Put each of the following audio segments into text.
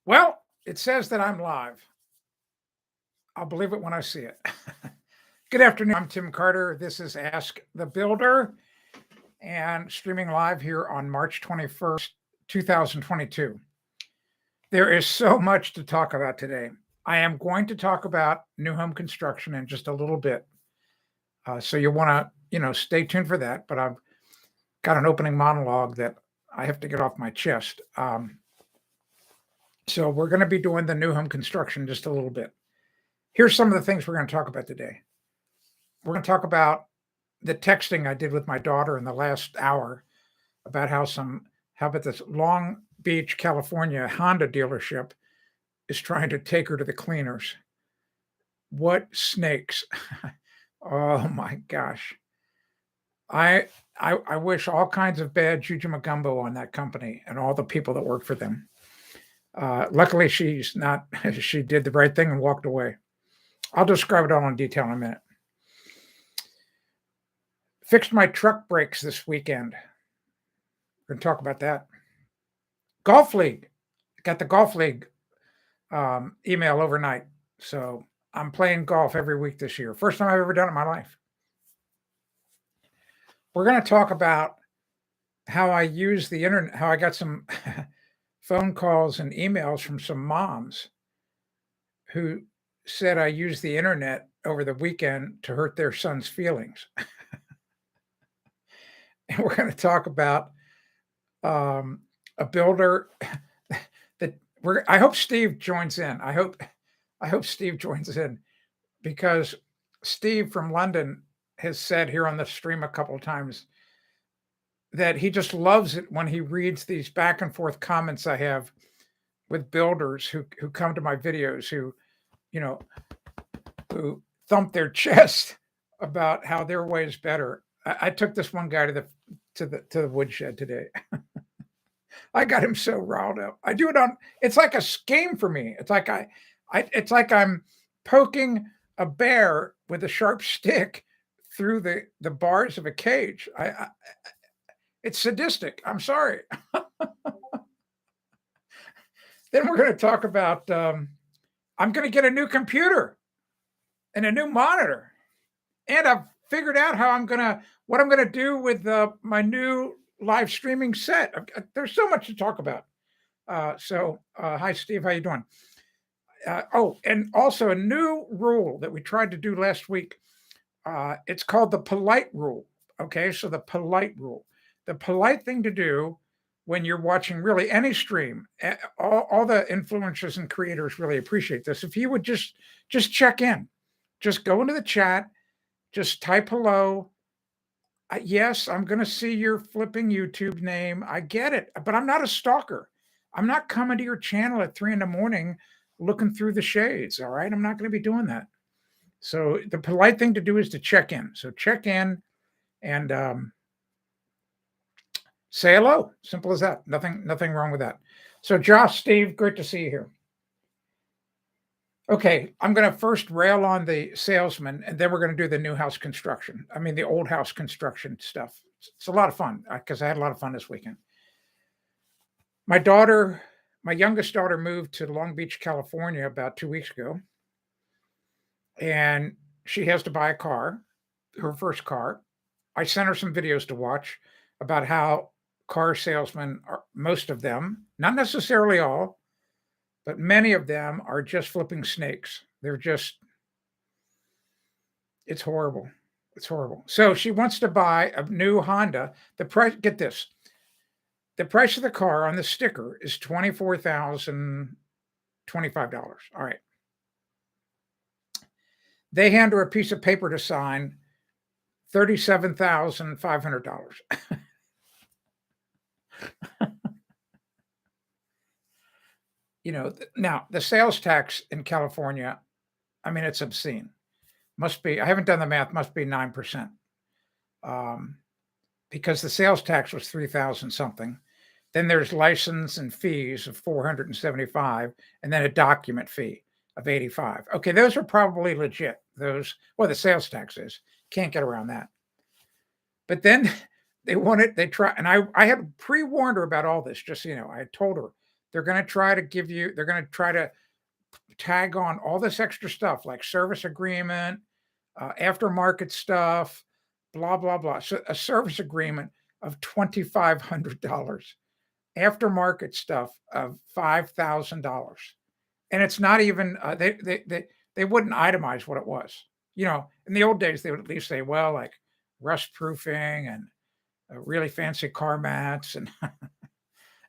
Well, it says that I'm live. I'll believe it when I see it. Good afternoon. I'm Tim Carter. This is Ask the Builder and streaming live here on March 21st, 2022. There is so much to talk about today. I am going to talk about new home construction in just a little bit. So you'll want to, stay tuned for that. But I've got an opening monologue that I have to get off my chest. So we're going to be doing the new home construction just a little bit. Here's some of the things we're going to talk about today. We're going to talk about the texting I did with my daughter in the last hour about how about this Long Beach, California Honda dealership is trying to take her to the cleaners. What snakes? Oh my gosh. I wish all kinds of bad juju magumbo on that company and all the people that work for them. Luckily, she's not. She did the right thing and walked away. I'll describe it all in detail in a minute. Fixed my truck brakes this weekend. We're going to talk about that. Golf League. Got the Golf League email overnight. So I'm playing golf every week this year. First time I've ever done it in my life. We're going to talk about how I use the internet, how I got some phone calls and emails from some moms who said I used the internet over the weekend to hurt their son's feelings. And we're going to talk about a builder that I hope Steve joins in. I hope Steve joins in because Steve from London has said here on the stream a couple of times that he just loves it when he reads these back and forth comments I have with builders who come to my videos who thump their chest about how their way is better. I took this one guy to the woodshed today. I got him so riled up. I do it on. It's like a game for me. It's like it's like I'm poking a bear with a sharp stick through the bars of a cage. It's sadistic. I'm sorry. Then we're going to talk about. I'm going to get a new computer and a new monitor, and I've figured out what I'm going to do with my new live streaming set. There's so much to talk about. Hi, Steve. How you doing? And also a new rule that we tried to do last week. It's called the polite rule. Okay, so the polite rule. The polite thing to do when you're watching really any stream, all the influencers and creators really appreciate this. If you would just check in, just go into the chat, just type hello. Yes, I'm going to see your flipping YouTube name. I get it, but I'm not a stalker. I'm not coming to your channel at 3 a.m. looking through the shades. All right. I'm not going to be doing that. So the polite thing to do is to check in. So check in and say hello. Simple as that. Nothing wrong with that. So Josh, Steve, great to see you here. Okay, I'm going to first rail on the salesman, and then we're going to do the new house construction. I mean, the old house construction stuff. It's a lot of fun because I had a lot of fun this weekend. My youngest daughter, moved to Long Beach, California about 2 weeks ago, and she has to buy a car, her first car. I sent her some videos to watch about how car salesmen most of them, not necessarily all, but many of them are just flipping snakes. It's horrible. It's horrible. So she wants to buy a new Honda. The price, get this. The price of the car on the sticker is $24,025. All right. They hand her a piece of paper to sign, $37,500. Now the sales tax in California, I mean, it's obscene. Must be, I haven't done the math, must be 9%. Because the sales tax was 3,000 something. Then there's license and fees of 475, and then a document fee of 85. Okay, those are probably legit. The sales tax is. Can't get around that. But then they try, and I had pre-warned her about all this, just so you know. I told her they're going to try to give you, they're going to try to tag on all this extra stuff like service agreement, aftermarket stuff, blah, blah, blah. So a service agreement of $2,500, aftermarket stuff of $5,000. And it's not even, they wouldn't itemize what it was. In the old days, they would at least say, well, like rust proofing and really fancy car mats. And,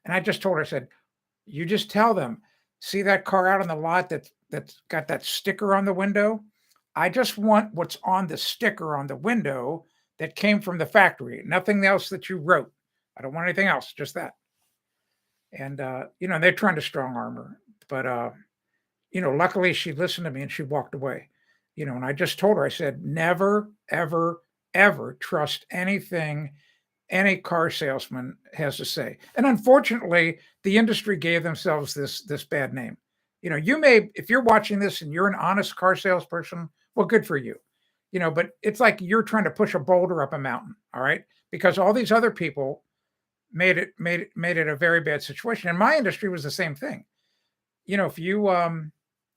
and I just told her, I said, you just tell them, see that car out on the lot that's got that sticker on the window? I just want what's on the sticker on the window that came from the factory. Nothing else that you wrote. I don't want anything else, just that. And they're trying to strong arm her. But luckily she listened to me and she walked away. And I just told her, I said, never, ever, ever trust anything any car salesman has to say. And unfortunately, the industry gave themselves this bad name. You may, if you're watching this and you're an honest car salesperson, well, good for you. But it's like you're trying to push a boulder up a mountain, all right? Because all these other people made it a very bad situation. And my industry was the same thing. If you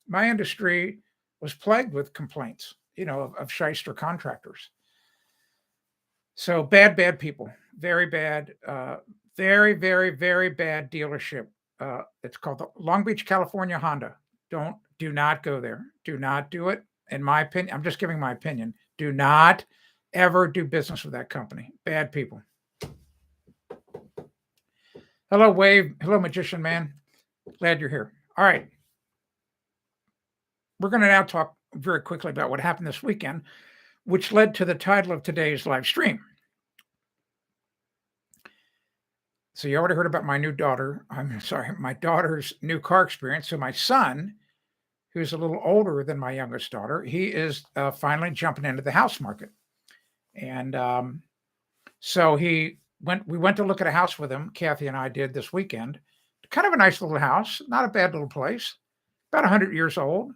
my industry was plagued with complaints, of shyster contractors. So bad people, very bad, very, very, very bad dealership. It's called the Long Beach, California Honda. Do not go there. Do not do it. In my opinion, I'm just giving my opinion. Do not ever do business with that company. Bad people. Hello, Wave. Hello, Magician Man. Glad you're here. All right. We're going to now talk very quickly about what happened this weekend, which led to the title of today's live stream. So you already heard about my daughter's new car experience. So my son, who's a little older than my youngest daughter, he is finally jumping into the house market. And so we went to look at a house with him. Kathy and I did this weekend. Kind of a nice little house, not a bad little place, about 100 years old,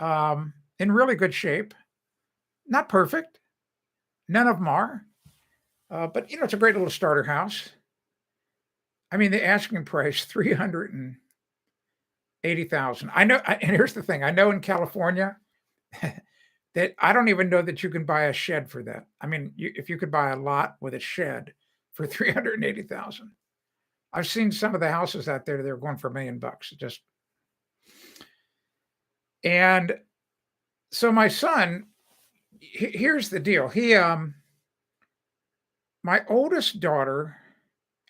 in really good shape. Not perfect. None of them are. But, it's a great little starter house. I mean, the asking price, $380,000. I know, and here's the thing. I know in California that I don't even know that you can buy a shed for that. I mean, if you could buy a lot with a shed for $380,000. I've seen some of the houses out there, they're going for $1 million. And so my son, here's the deal. My oldest daughter,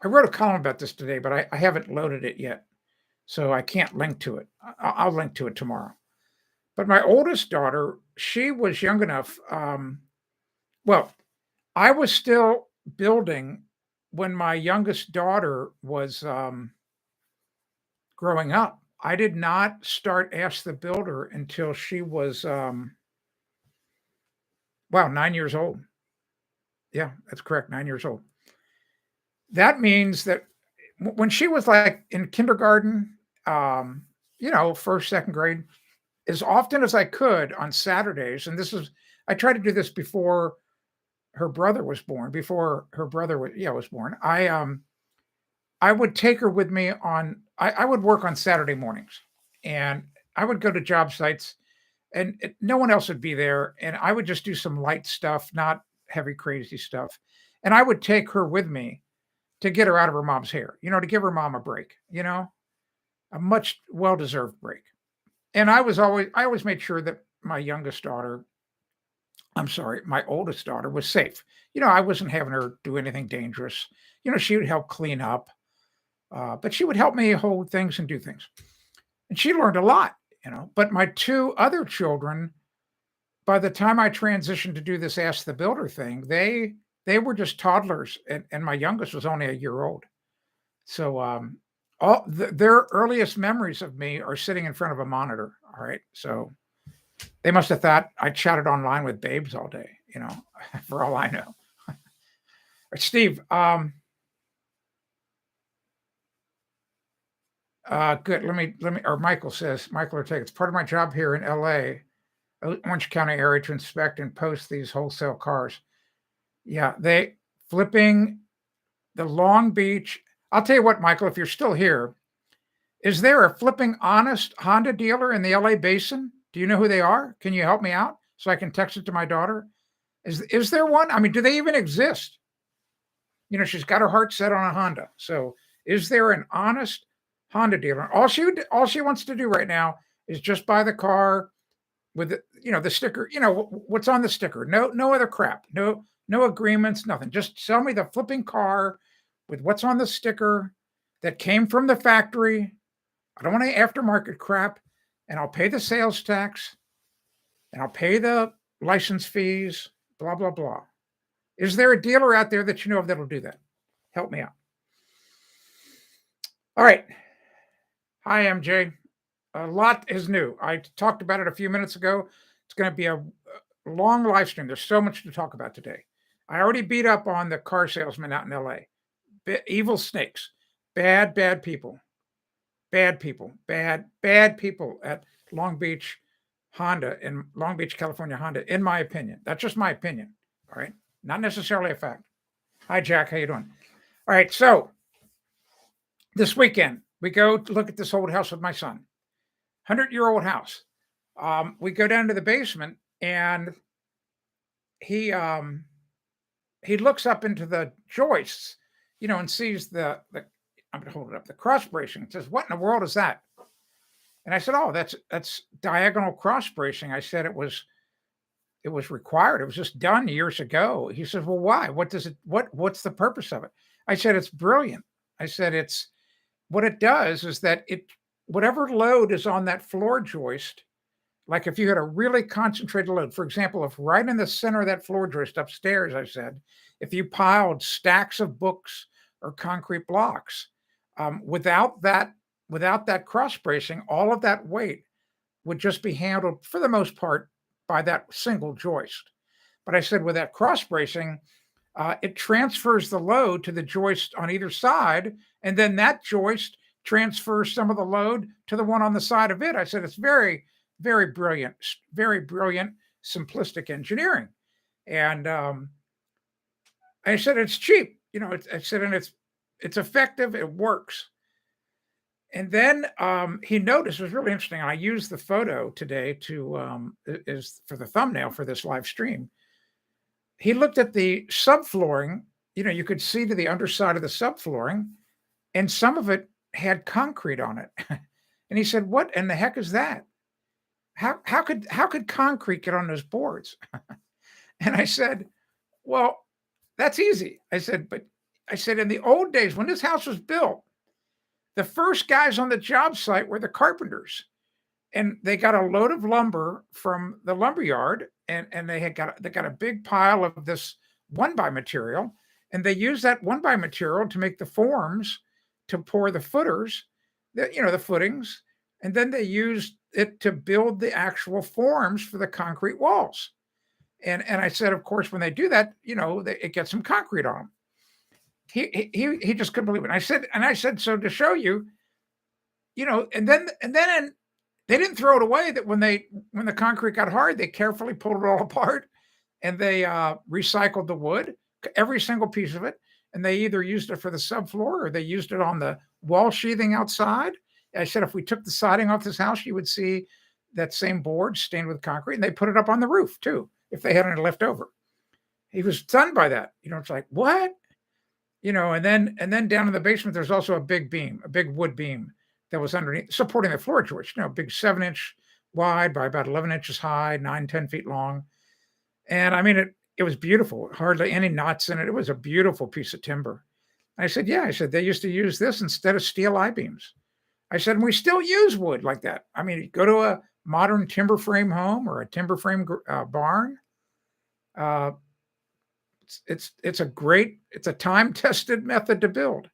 I wrote a column about this today, but I haven't loaded it yet. So I can't link to it. I'll link to it tomorrow. But my oldest daughter, she was young enough. Well, I was still building when my youngest daughter was growing up. I did not start Ask the Builder until she was, 9 years old. Yeah, that's correct. 9 years old. That means that when she was like in kindergarten, first, second grade, as often as I could on Saturdays, and I tried to do this before her brother was born, was born. I would take her with me I would work on Saturday mornings, and I would go to job sites, and no one else would be there, and I would just do some light stuff, not heavy, crazy stuff. And I would take her with me to get her out of her mom's hair, to give her mom a break, a much well-deserved break. And I always made sure that my oldest daughter was safe. I wasn't having her do anything dangerous. She would help clean up, but she would help me hold things and do things. And she learned a lot, But my two other children, by the time I transitioned to do this Ask the Builder thing, they were just toddlers, and my youngest was only a year old. So their earliest memories of me are sitting in front of a monitor. All right. So they must have thought I chatted online with babes all day, for all I know. Steve, good. Let me, or Michael Ortega, it's part of my job here in LA, Orange County area, to inspect and post these wholesale cars. Yeah. They flipping the Long Beach. I'll tell you what, Michael, if you're still here, Is there a flipping honest Honda dealer in the LA basin? Do you know who they are? Can you help me out so I can text it to my daughter? Is there one? I mean, do they even exist? You know, she's got her heart set on a Honda. So is there an honest Honda dealer? All she wants to do right now is just buy the car with the sticker, what's on the sticker. No other crap. No agreements, nothing. Just sell me the flipping car with what's on the sticker that came from the factory. I don't want any aftermarket crap, and I'll pay the sales tax and I'll pay the license fees, blah, blah, blah. Is there a dealer out there that you know of that'll do that? Help me out. All right. Hi, MJ. A lot is new. I talked about it a few minutes ago. It's going to be a long live stream. There's so much to talk about today. I already beat up on the car salesman out in LA. Evil snakes. Bad people. Bad people at Long Beach Honda, in Long Beach, California Honda, in my opinion. That's just my opinion. All right. Not necessarily a fact. Hi, Jack. How you doing? All right. So this weekend, we go to look at this old house with my son. 100-year-old house. We go down to the basement, and he looks up into the joists, and sees the I'm gonna hold it up, the cross bracing. It says, "What in the world is that?" And I said, "Oh, that's diagonal cross bracing." I said it was required. It was just done years ago. He says, "Well, why? What's the purpose of it?" I said, "It's brilliant." I said, "It's what it does is that whatever load is on that floor joist, like if you had a really concentrated load, for example, if right in the center of that floor joist upstairs, I said, if you piled stacks of books or concrete blocks, without that cross bracing, all of that weight would just be handled for the most part by that single joist. But I said with that cross bracing, it transfers the load to the joist on either side, and then that joist transfers some of the load to the one on the side of it." I said, "It's very, very brilliant, simplistic engineering." And I said, "It's cheap, I said, and it's effective, it works." And then he noticed, it was really interesting. I used the photo today is for the thumbnail for this live stream. He looked at the subflooring, you could see to the underside of the subflooring, and some of it had concrete on it. And he said, "What in the heck is that? How could concrete get on those boards?" And I said, "Well, that's easy." I said, "In the old days, when this house was built, the first guys on the job site were the carpenters, and they got a load of lumber from the lumber yard, and they got a big pile of this 1x material, and they used that 1x material to make the forms to pour the footers, the footings, and then they used it to build the actual forms for the concrete walls." And I said, of course, when they do that, it gets some concrete on them. He just couldn't believe it. And I said, "So to show you, and then they didn't throw it away. That when the concrete got hard, they carefully pulled it all apart, and they recycled the wood, every single piece of it, and they either used it for the subfloor or they used it on the wall sheathing outside." I said, "If we took the siding off this house, you would see that same board stained with concrete, and they put it up on the roof too, if they had any left over." He was stunned by that. It's like, what? And then down in the basement, there's also a big wood beam that was underneath, supporting the floor joist, big 7-inch wide by about 11 inches high, 9-10 feet long. And I mean, it was beautiful. Hardly any knots in it. It was a beautiful piece of timber. I said, "Yeah," I said, "they used to use this instead of steel I-beams." I said, "And we still use wood like that." I mean, you go to a modern timber frame home or a timber frame barn. It's a time-tested method to build.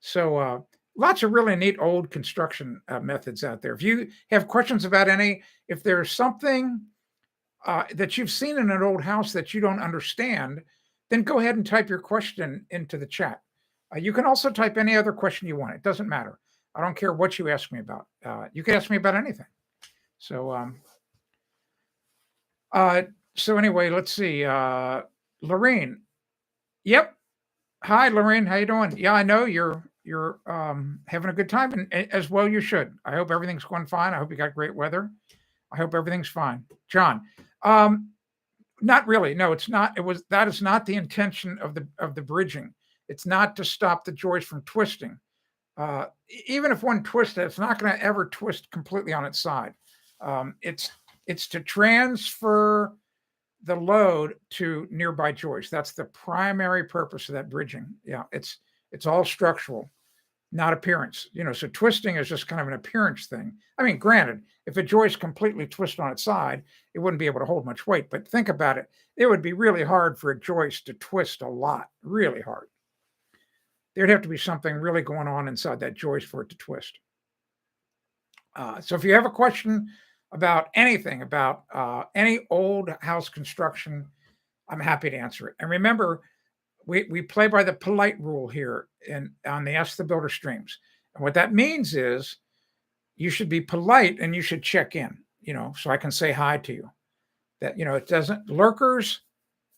So lots of really neat old construction methods out there. If you have questions about if there's something that you've seen in an old house that you don't understand, then go ahead and type your question into the chat. You can also type any other question you want. It doesn't matter. I don't care what you ask me about. You can ask me about anything. So anyway, let's see. Lorraine. Yep. Hi, Lorraine. How you doing? Yeah, I know you're you're having a good time, and as well you should. I hope everything's going fine. I hope you got great weather. I hope everything's fine. John, um, not really. No, it's not. That is not the intention of the bridging. It's not to stop the joist from twisting. Even if one twists it, it's not going to ever twist completely on its side. It's to transfer the load to nearby joists. That's the primary purpose of that bridging. Yeah, it's all structural, not appearance. So twisting is just kind of an appearance thing. I mean, granted, if a joist completely twisted on its side, it wouldn't be able to hold much weight. But think about it. It would be really hard for a joist to twist a lot, really hard. There'd have to be something really going on inside that joist for it to twist. So if you have a question about anything, about any old house construction, I'm happy to answer it. And remember, we play by the polite rule here on the Ask the Builder streams. And what that means is you should be polite and you should check in, so I can say hi to you. That, it doesn't, lurkers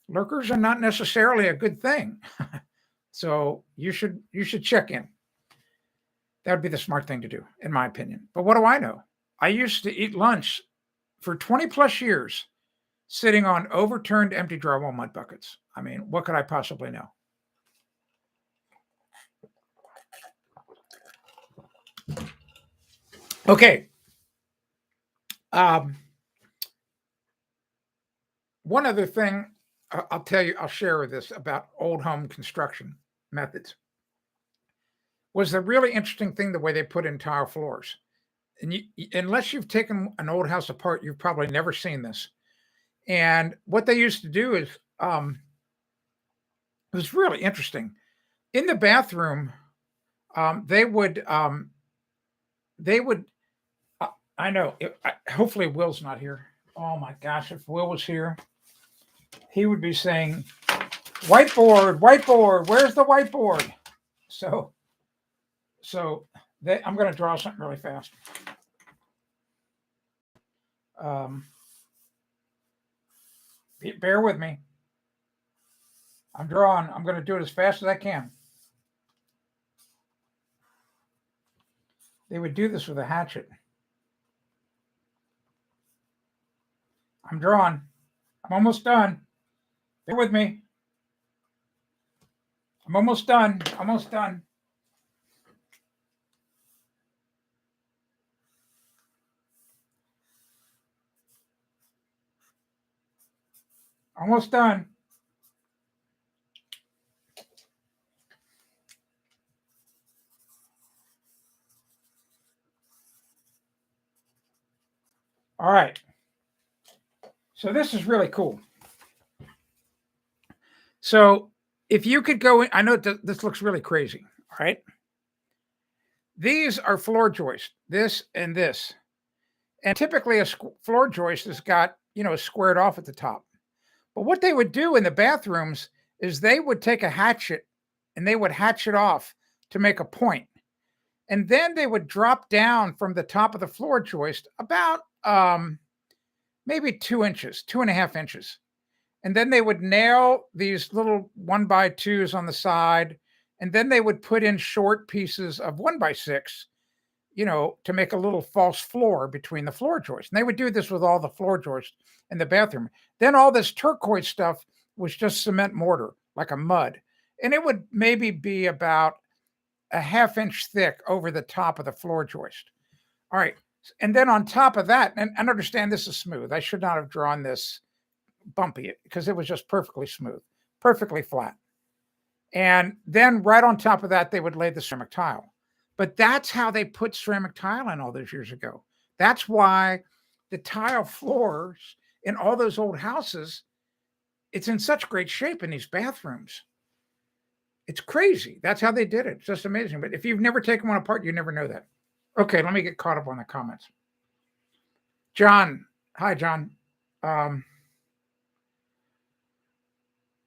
are not necessarily a good thing. So you should check in. That would be the smart thing to do, in my opinion. But what do I know? I used to eat lunch for 20 plus years sitting on overturned empty drywall mud buckets. I mean, what could I possibly know? Okay. One other thing I'll share with this about old home construction methods was the really interesting thing, the way they put in tile floors. And unless you've taken an old house apart, you've probably never seen this. And what they used to do is, it was really interesting. In the bathroom, they would, I know, hopefully Will's not here. Oh my gosh, if Will was here, he would be saying, whiteboard, where's the whiteboard? So I'm going to draw something really fast. Bear with me. I'm drawing. I'm going to do it as fast as I can. They would do this with a hatchet. I'm drawing. I'm almost done. Bear with me. I'm almost done. Almost done. Almost done. All right. So this is really cool. So if you could go in, I know this looks really crazy. All right. These are floor joists, this and this. And typically a floor joist has got, squared off at the top. But what they would do in the bathrooms is they would take a hatchet and they would hatchet off to make a point. And then they would drop down from the top of the floor joist about maybe 2 inches, 2.5 inches. And then they would nail these little 1x2s on the side. And then they would put in short pieces of 1x6, to make a little false floor between the floor joists. And they would do this with all the floor joists in the bathroom. Then all this turquoise stuff was just cement mortar, like a mud. And it would maybe be about a 1/2 inch thick over the top of the floor joist. All right. And then on top of that, and understand this is smooth. I should not have drawn this bumpy because it was just perfectly smooth, perfectly flat. And then right on top of that, they would lay the ceramic tile. But that's how they put ceramic tile in all those years ago. That's why the tile floors in all those old houses, it's in such great shape in these bathrooms. It's crazy. That's how they did it. It's just amazing. But if you've never taken one apart, you never know that. Okay, let me get caught up on the comments. John. Hi, John.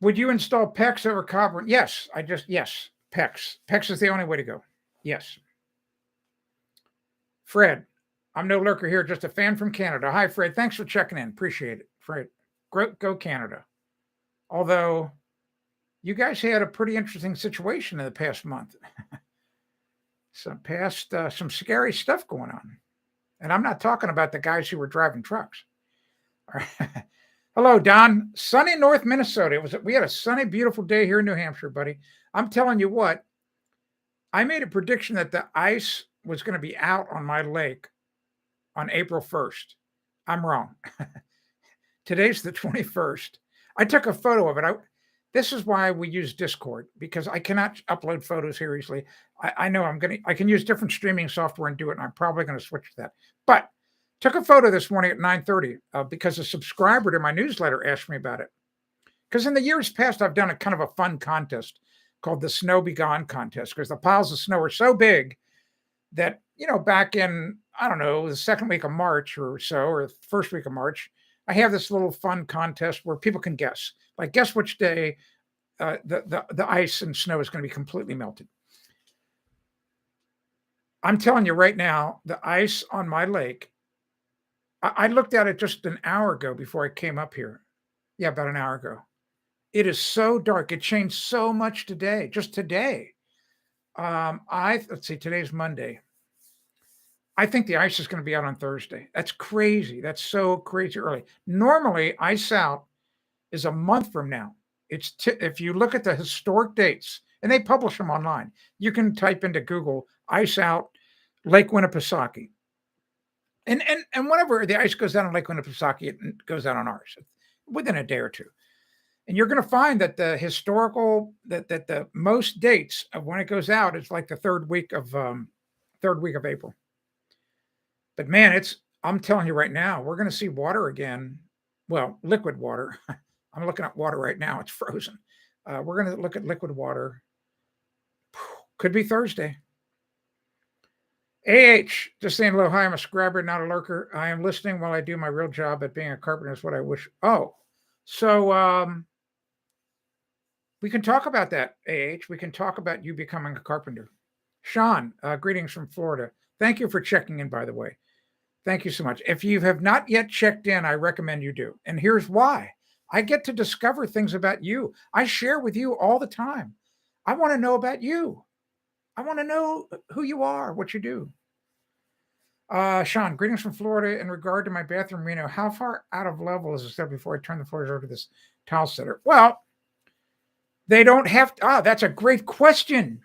Would you install PEX over copper? Yes, yes, PEX. PEX is the only way to go. Yes. Fred, I'm no lurker here, just a fan from Canada. Hi, Fred. Thanks for checking in. Appreciate it, Fred. Go Canada. Although you guys had a pretty interesting situation in the past month. some scary stuff going on. And I'm not talking about the guys who were driving trucks. All right. Hello, Don. Sunny North Minnesota. We had a sunny, beautiful day here in New Hampshire, buddy. I'm telling you what, I made a prediction that the ice was going to be out on my lake on April 1st. I'm wrong. Today's the 21st. I took a photo of it. This is why we use Discord, because I cannot upload photos here easily. I know I can use different streaming software and do it, and I'm probably going to switch to that. But took a photo this morning at 9:30 because a subscriber to my newsletter asked me about it. Because in the years past, I've done a kind of a fun contest called the Snow Be Gone contest, because the piles of snow are so big that, back in, I don't know, the second week of March or so, or the first week of March, I have this little fun contest where people can guess. Like, guess which day the ice and snow is going to be completely melted. I'm telling you right now, the ice on my lake, I looked at it just an hour ago before I came up here. Yeah, about an hour ago. It is so dark. It changed so much today, just today. Let's see, today's Monday. I think the ice is going to be out on Thursday. That's crazy. That's so crazy early. Normally, ice out is a month from now. If you look at the historic dates, and they publish them online, you can type into Google ice out Lake Winnipesaukee. And whenever the ice goes down on Lake Winnipesaukee, it goes down on ours within a day or two. And you're going to find that the historical that the most dates of when it goes out is like the third week of April. But man, I'm telling you right now, we're going to see water again. Well, liquid water. I'm looking at water right now. It's frozen. We're going to look at liquid water. Could be Thursday. Just saying hello. Hi, I'm a subscriber, not a lurker. I am listening while I do my real job at being a carpenter is what I wish. Oh, so we can talk about that, We can talk about you becoming a carpenter. Sean, greetings from Florida. Thank you for checking in, by the way. Thank you so much. If you have not yet checked in, I recommend you do. And here's why. I get to discover things about you. I share with you all the time. I want to know about you. I want to know who you are, what you do. Sean, greetings from Florida. In regard to my bathroom, Reno, how far out of level is it before I turn the floors over to this tile setter? Well, they don't have to. That's a great question.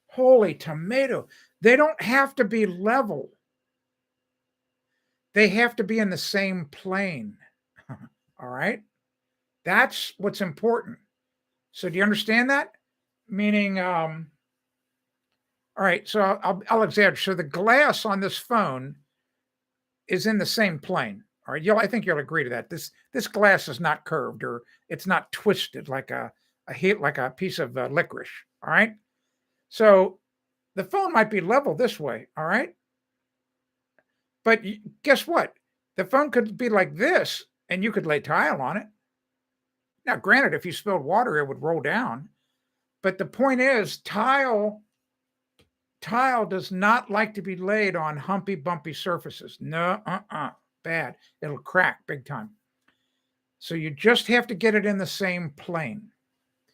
Holy tomato. They don't have to be level. They have to be in the same plane. All right. That's what's important. So do you understand that? Meaning, all right, so I'll exaggerate. So the glass on this phone is in the same plane. All right, I think you'll agree to that. This glass is not curved, or it's not twisted like a piece of licorice. All right, so the phone might be level this way. All right, but guess what? The phone could be like this, and you could lay tile on it. Now, granted, if you spilled water, it would roll down. But the point is, tile does not like to be laid on humpy, bumpy surfaces. No, bad. It'll crack big time. So you just have to get it in the same plane.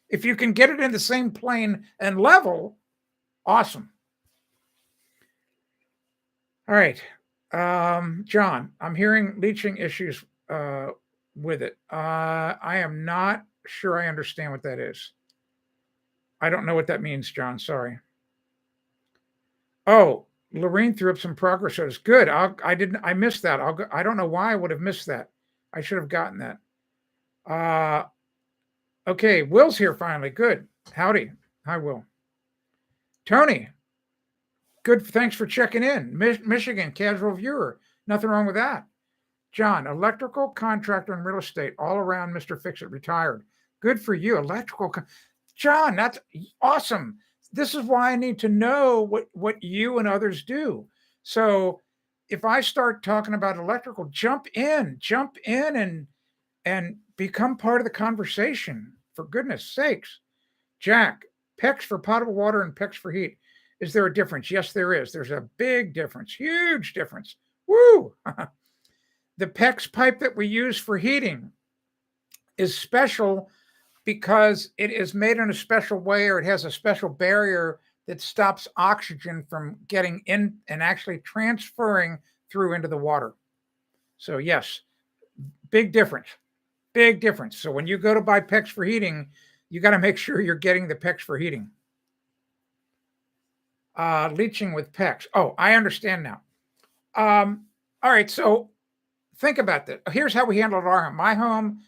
If you can get it in the same plane and level, awesome. All right. John, I'm hearing leaching issues with it. I am not sure I understand what that is. I don't know what that means, John. Sorry. Oh, Lorene threw up some progress photos. Good. I missed that. I don't know why I would have missed that. I should have gotten that. Okay, Will's here finally. Good. Howdy. Hi, Will. Tony. Good. Thanks for checking in. Michigan, casual viewer. Nothing wrong with that. John, electrical contractor and real estate, all around Mr. Fix-It, retired. Good for you. John, that's awesome. This is why I need to know what you and others do. So if I start talking about electrical, jump in and become part of the conversation, for goodness sakes. Jack, PEX for potable water and PEX for heat. Is there a difference? Yes, there is. There's a big difference, huge difference. Woo! The PEX pipe that we use for heating is special because it is made in a special way, or it has a special barrier that stops oxygen from getting in and actually transferring through into the water. So yes, big difference. Big difference. So when you go to buy PEX for heating, you got to make sure you're getting the PEX for heating. Leaching with PEX. Oh, I understand now. All right. So think about this. Here's how we handled our home. My home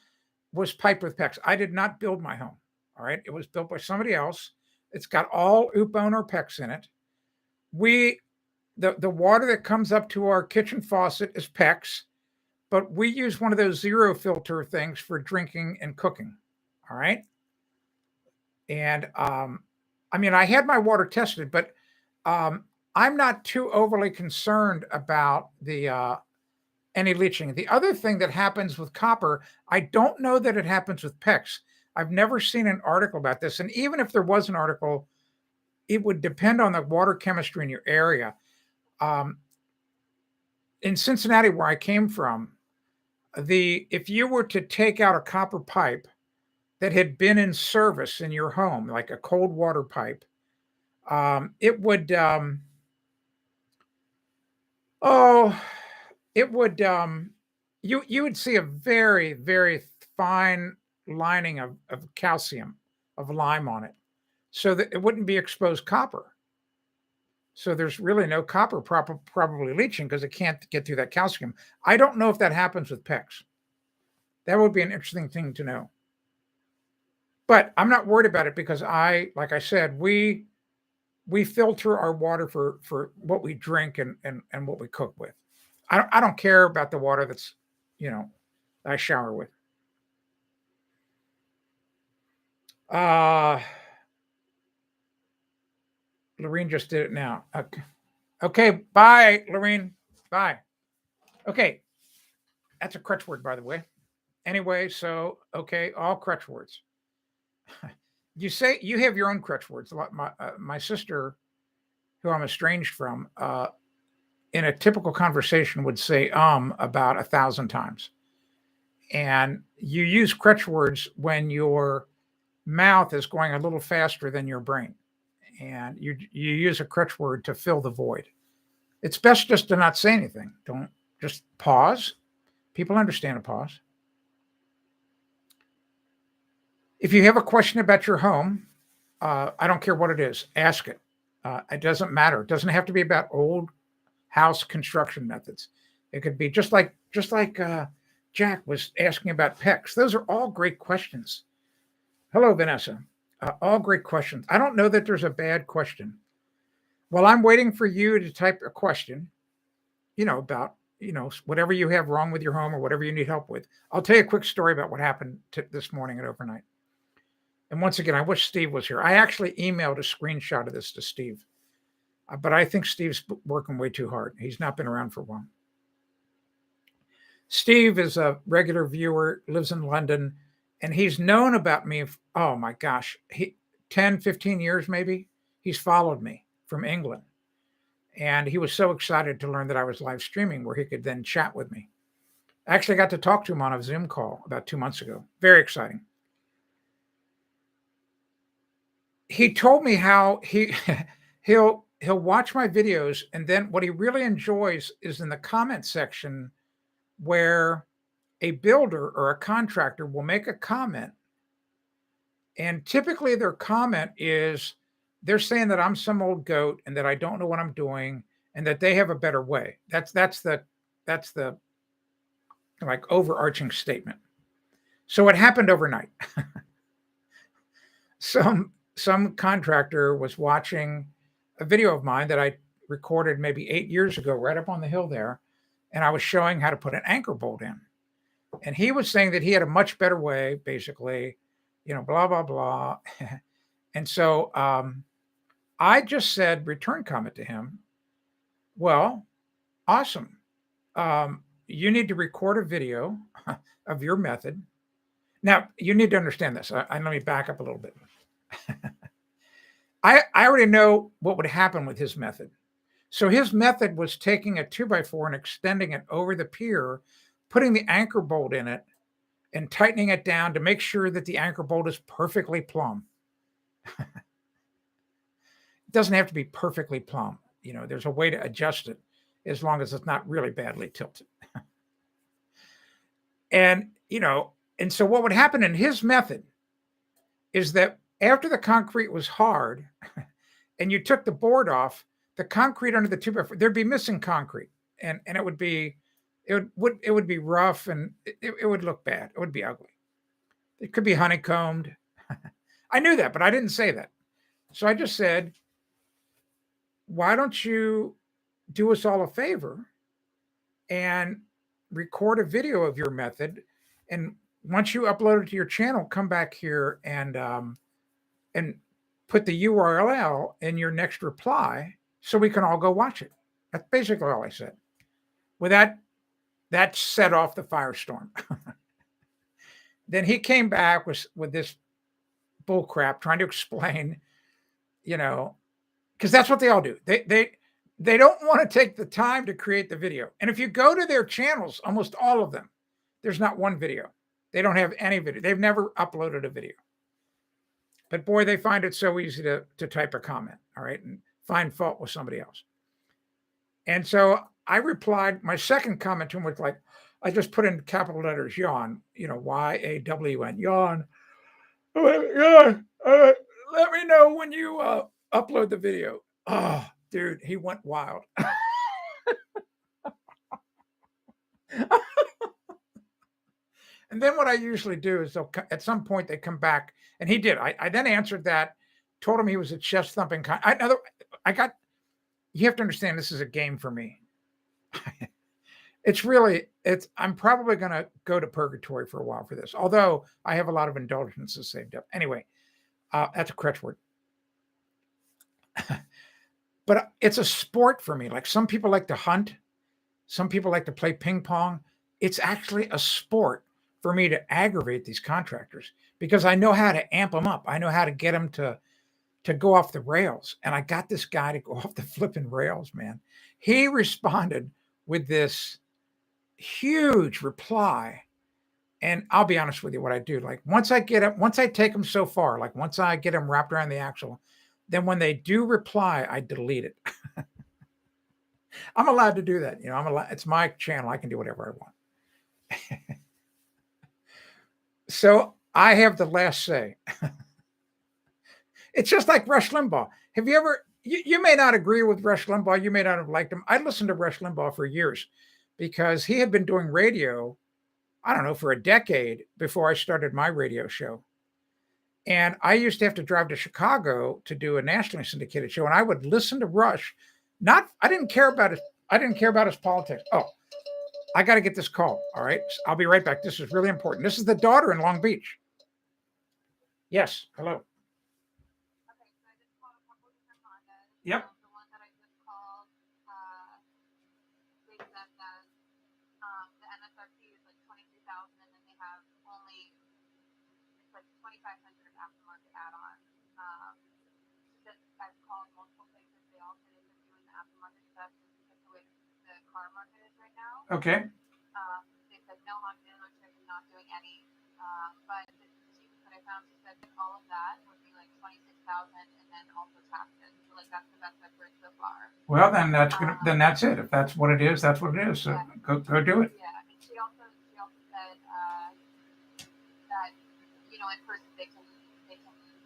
was piped with PEX. I did not build my home. All right. It was built by somebody else. It's got all UPON or PEX in it. The water that comes up to our kitchen faucet is PEX, but we use one of those zero filter things for drinking and cooking. All right. And I mean, I had my water tested, but I'm not too overly concerned about the any leaching. The other thing that happens with copper, I don't know that it happens with PEX. I've never seen an article about this. And even if there was an article, it would depend on the water chemistry in your area. In Cincinnati, where I came from, if you were to take out a copper pipe that had been in service in your home, like a cold water pipe, it would you would see a very, very fine lining of calcium, of lime on it, so that it wouldn't be exposed copper. So there's really no copper probably leaching because it can't get through that calcium. I don't know if that happens with PEX. That would be an interesting thing to know. But I'm not worried about it because like I said, we filter our water for what we drink and what we cook with. I don't care about the water that's, I shower with. Lorene just did it now. Okay, bye, Lorene. Bye. Okay. That's a crutch word, by the way. Anyway, so okay, all crutch words. You say you have your own crutch words. My sister, who I'm estranged from, in a typical conversation would say about 1,000 times. And you use crutch words when your mouth is going a little faster than your brain. And you use a crutch word to fill the void. It's best just to not say anything. Don't just pause. People understand a pause. If you have a question about your home, I don't care what it is, ask it. It doesn't matter. It doesn't have to be about old house construction methods. It could be just like Jack was asking about PEX. Those are all great questions. Hello, Vanessa. All great questions. I don't know that there's a bad question. While I'm waiting for you to type a question, about, whatever you have wrong with your home or whatever you need help with, I'll tell you a quick story about what happened this morning at overnight. And once again, I wish Steve was here. I actually emailed a screenshot of this to Steve, but I think Steve's working way too hard. He's not been around for a while. Steve is a regular viewer, lives in London, and he's known about me. Oh my gosh, 10, 15 years maybe. He's followed me from England. And he was so excited to learn that I was live streaming where he could then chat with me. I actually got to talk to him on a Zoom call about 2 months ago. Very exciting. He told me how he'll watch my videos, and then what he really enjoys is in the comment section where a builder or a contractor will make a comment, and typically their comment is they're saying that I'm some old goat and that I don't know what I'm doing and that they have a better way. That's the like overarching statement. So it happened overnight. Some contractor was watching a video of mine that I recorded maybe 8 years ago, right up on the hill there, and I was showing how to put an anchor bolt in. And he was saying that he had a much better way, basically, blah, blah, blah. And so I just said, return comment to him. Well, awesome. You need to record a video of your method. Now, you need to understand this. Let me back up a little bit. I already know what would happen with his method. So his method was taking a 2x4 and extending it over the pier, putting the anchor bolt in it, and tightening it down to make sure that the anchor bolt is perfectly plumb. doesn't have to be perfectly plumb. You know, there's a way to adjust it as long as it's not really badly tilted. And, you know, and so what would happen in his method is that after the concrete was hard and you took the board off, the concrete under the 2x4, there'd be missing concrete, and it would be rough, and it would look bad. It would be ugly. It could be honeycombed. I knew that, but I didn't say that. So I just said, why don't you do us all a favor and record a video of your method, and once you upload it to your channel, come back here and put the URL in your next reply so we can all go watch it. That's basically all I said. With that set off the firestorm. Then he came back with this bull crap trying to explain, you know, because that's what they all do. They don't want to take the time to create the video. And if you go to their channels, almost all of them, there's not one video. They don't have any video. They've never uploaded a video. But boy, they find it so easy to type a comment, all right, and find fault with somebody else. And so I replied, my second comment to him was like, I just put in capital letters, yawn, you know, YAWN, yawn. Yawn. Let me know when you upload the video. Oh, dude, he went wild. And then what I usually do is at some point they come back, and he did. I then answered that, told him he was a chest thumping. You have to understand, this is a game for me. I'm probably going to go to purgatory for a while for this, although I have a lot of indulgences saved up. Anyway, that's a crutch word. But it's a sport for me. Like, some people like to hunt. Some people like to play ping pong. It's actually a sport for me to aggravate these contractors, because I know how to amp them up. I know how to get them to go off the rails. And I got this guy to go off the flipping rails, man. He responded with this huge reply. And I'll be honest with you, what I do, like, once I take them so far, like once I get them wrapped around the axle, then when they do reply, I delete it. I'm allowed to do that. You know, it's my channel. I can do whatever I want. So I have the last say. It's just like Rush Limbaugh. Have you ever, you may not agree with Rush Limbaugh. You may not have liked him. I listened to Rush Limbaugh for years because he had been doing radio, I don't know, for a decade before I started my radio show. And I used to have to drive to Chicago to do a nationally syndicated show. And I would listen to Rush. I didn't care about his politics. Oh, I got to get this call. All right. I'll be right back. This is really important. This is the daughter in Long Beach. Yes. Hello. Yep. The one that I just called, they said that the MSRP is like $23,000, and then they have only like 2,500 aftermarket add-ons. I've called multiple places. They all said they're doing the aftermarket stuff just because the way the car market is right now. Okay. They said no, Honda Electric is not doing any. But the cheapest that I found, she said all of that would be like $26,000, and then also taxes. So like that's the best I've heard so far. Well, then that's it. If that's what it is, that's what it is. So yeah. Go do it. Yeah, and she also said that, you know, in person they can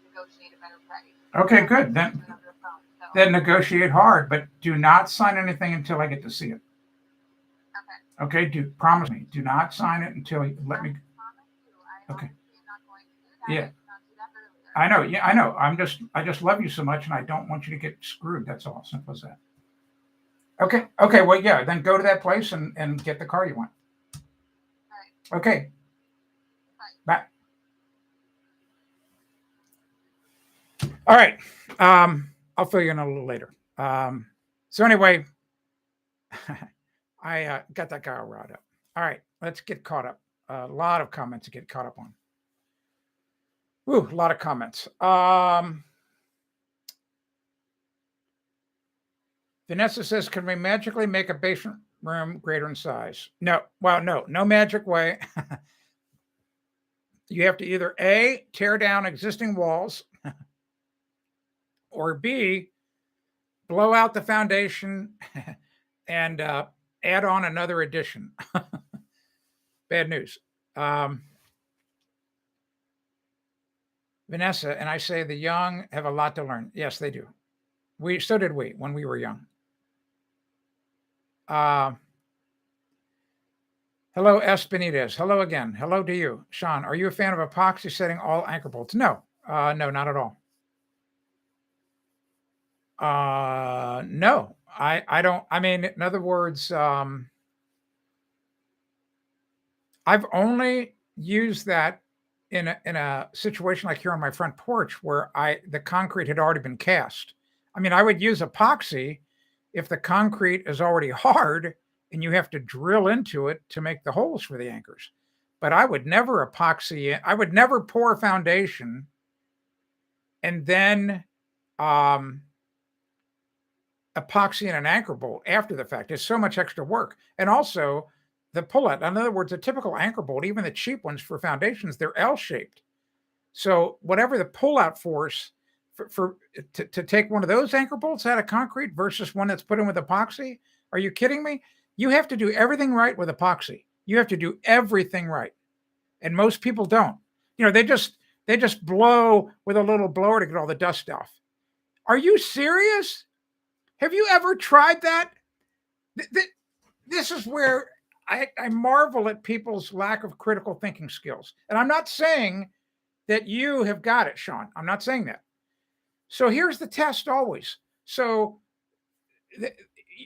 negotiate a better price. Okay, good. Then negotiate hard, but do not sign anything until I get to see it. Okay. Promise me. Do not sign it until you let me. Okay. Yeah. I know. Yeah, I know. I just love you so much, and I don't want you to get screwed. That's all. Simple as that. Okay. Well, yeah. Then go to that place and get the car you want. All right. Okay. Bye. All right. I'll fill you in a little later. So anyway, I got that guy all riled up. All right. Let's get caught up. A lot of comments to get caught up on. Ooh, a lot of comments. Vanessa says, can we magically make a basement room greater in size? No. Well, no magic way. You have to either A, tear down existing walls, or B, blow out the foundation and add on another addition. Bad news. Vanessa, and I say the young have a lot to learn. Yes, they do. So did we when we were young. Hello, S. Benitez. Hello again. Hello to you. Sean, are you a fan of epoxy setting all anchor bolts? No, no, not at all. No, I don't. I mean, in other words, I've only used that in a situation like here on my front porch where the concrete had already been cast. I mean, I would use epoxy if the concrete is already hard and you have to drill into it to make the holes for the anchors. But I would never epoxy it. I would never pour a foundation and then epoxy in an anchor bolt after the fact. It's so much extra work. And also the pull-out. In other words, a typical anchor bolt, even the cheap ones for foundations, they're L-shaped. So whatever the pull-out force to take one of those anchor bolts out of concrete versus one that's put in with epoxy, are you kidding me? You have to do everything right with epoxy. You have to do everything right. And most people don't. You know, they just blow with a little blower to get all the dust off. Are you serious? Have you ever tried that? This is where I marvel at people's lack of critical thinking skills. And I'm not saying that you have got it, Sean. I'm not saying that. So here's the test always. So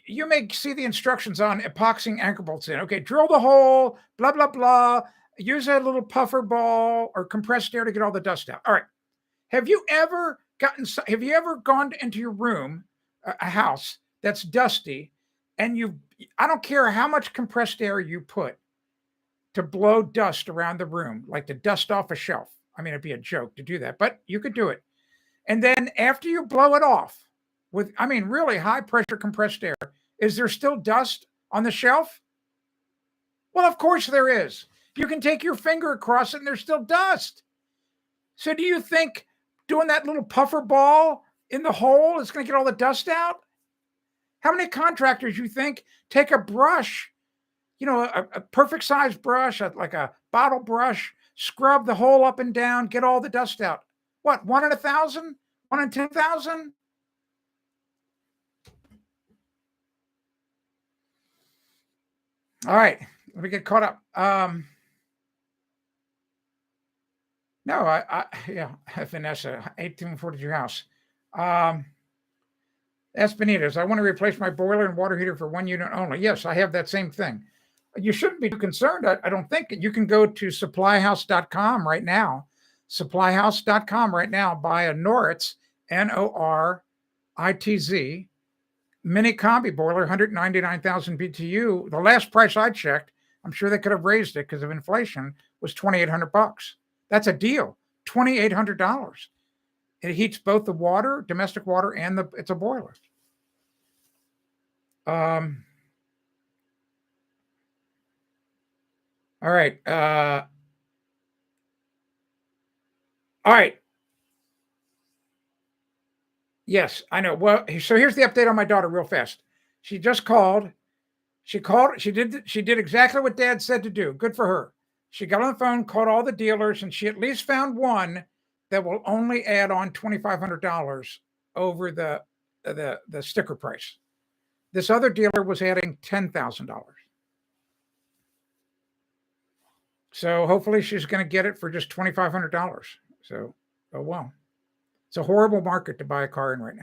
you may see the instructions on epoxying anchor bolts in. Okay, drill the hole, blah, blah, blah. Use a little puffer ball or compressed air to get all the dust out. All right. Have you ever gone into your room, a house that's dusty, and I don't care how much compressed air you put to blow dust around the room, like to dust off a shelf. I mean, it'd be a joke to do that, but you could do it. And then after you blow it off with, I mean, really high pressure compressed air, is there still dust on the shelf? Well, of course there is. You can take your finger across it and there's still dust. So do you think doing that little puffer ball in the hole is going to get all the dust out? How many contractors you think take a brush, you know, a perfect size brush, like a bottle brush, scrub the hole up and down, get all the dust out? What, 1 in 1,000? 1 in 10,000? All right, let me get caught up. No, yeah, Vanessa, 1842 house. Espinitas, I want to replace my boiler and water heater for 1 unit only. Yes, I have that same thing. You shouldn't be too concerned. I don't think. You can go to supplyhouse.com right now. Supplyhouse.com right now. Buy a Noritz, Noritz, mini combi boiler, 199,000 BTU. The last price I checked, I'm sure they could have raised it because of inflation, was $2,800. That's a deal. $2,800. It heats both the water, domestic water, and it's a boiler. All right. All right. Yes, I know. Well, so here's the update on my daughter real fast. She just called. She did exactly what Dad said to do. Good for her. She got on the phone, called all the dealers, and she at least found one that will only add on $2,500 over the sticker price. This other dealer was adding $10,000. So hopefully she's going to get it for just $2,500. So, oh well. It's a horrible market to buy a car in right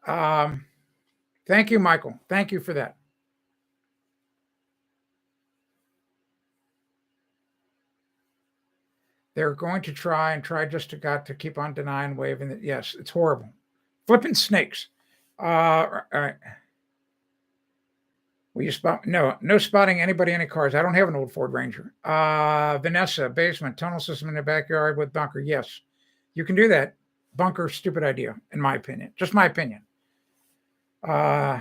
now. Thank you, Michael. Thank you for that. They're going to try just to keep on denying, waving that. Yes, it's horrible. Flipping snakes. All right. Will you spot? No spotting anybody, any cars. I don't have an old Ford Ranger. Vanessa, basement, tunnel system in the backyard with bunker. Yes, you can do that. Bunker, stupid idea, in my opinion. Just my opinion. All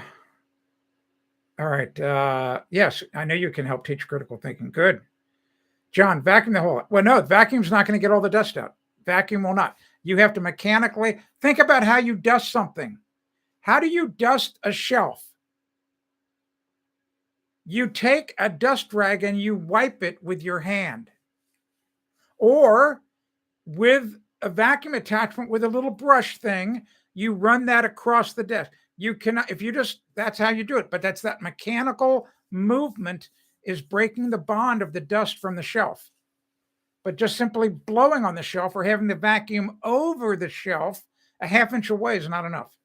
right. Yes, I know you can help teach critical thinking. Good. John, vacuum the hole. Well, no, vacuum's not going to get all the dust out. Vacuum will not. You have to mechanically think about how you dust something. How do you dust a shelf? You take a dust rag and you wipe it with your hand, or with a vacuum attachment with a little brush thing, you run that across the desk. You cannot, if you just, that's how you do it. But that's that mechanical movement is breaking the bond of the dust from the shelf. But just simply blowing on the shelf or having the vacuum over the shelf a half-inch away is not enough.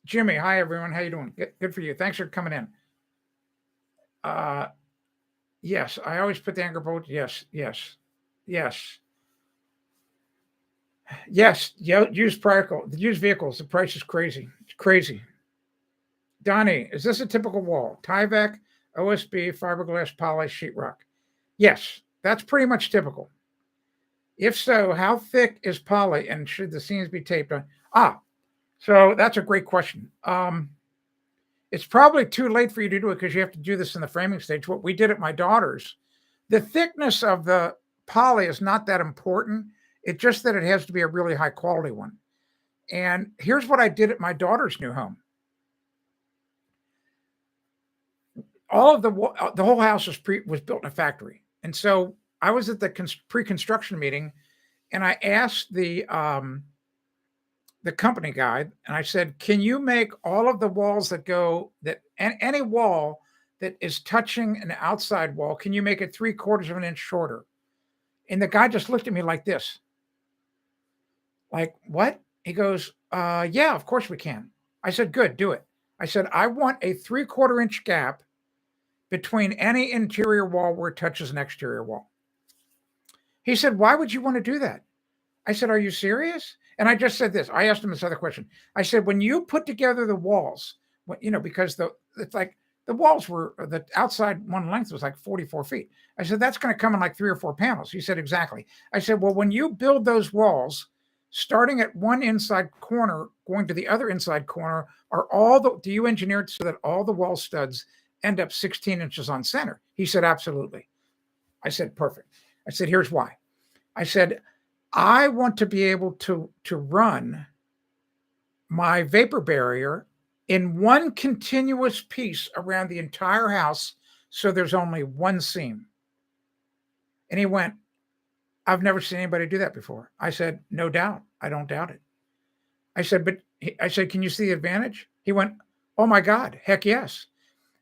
Jimmy, hi everyone. How you doing? Good for you. Thanks for coming in. Yes, I always put the anchor bolt. Yes. Used vehicles. The price is crazy. It's crazy. Donnie, is this a typical wall? Tyvek, OSB, fiberglass, poly, sheetrock. Yes, that's pretty much typical. If so, how thick is poly and should the seams be taped on? So that's a great question. It's probably too late for you to do it because you have to do this in the framing stage. What we did at my daughter's, the thickness of the poly is not that important. It's just that it has to be a really high quality one. And here's what I did at my daughter's new home. All of the whole house was built in a factory. And so I was at the pre-construction meeting and I asked the company guy, and I said, can you make all of the walls and any wall that is touching an outside wall, can you make it 3/4 of an inch shorter? And the guy just looked at me like this. Like, what? He goes, yeah, of course we can. I said, good, do it. I said, I want a 3/4 inch gap between any interior wall where it touches an exterior wall. He said, why would you want to do that? I said, are you serious? And I just said this. I asked him this other question. I said, when you put together the walls, because it's like the walls were, the outside one length was like 44 feet. I said, that's going to come in like 3 or 4 panels. He said, exactly. I said, well, when you build those walls, starting at one inside corner, going to the other inside corner, do you engineer it so that all the wall studs end up 16 inches on center? He said, absolutely. I said, perfect. I said, here's why. I said, I want to be able to run my vapor barrier in one continuous piece around the entire house so there's only one seam. And he went, I've never seen anybody do that before. I said, no doubt. I don't doubt it. I said, can you see the advantage? He went, oh my God, heck yes.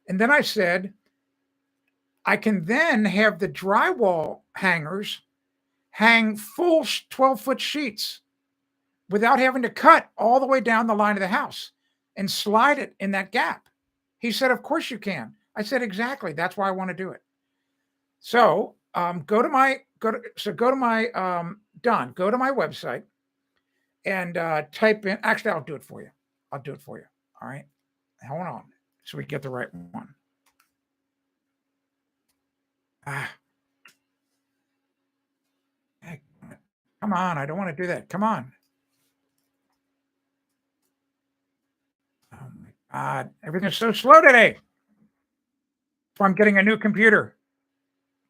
And then I said, I can then have the drywall hangers hang full 12-foot sheets without having to cut all the way down the line of the house and slide it in that gap. He said, of course you can. I said, exactly. That's why I want to do it. So go to my website and type in, actually, I'll do it for you. All right. Hold on. So we get the right one. Hey, come on. I don't want to do that. Come on. Oh my God. Everything's so slow today. So I'm getting a new computer.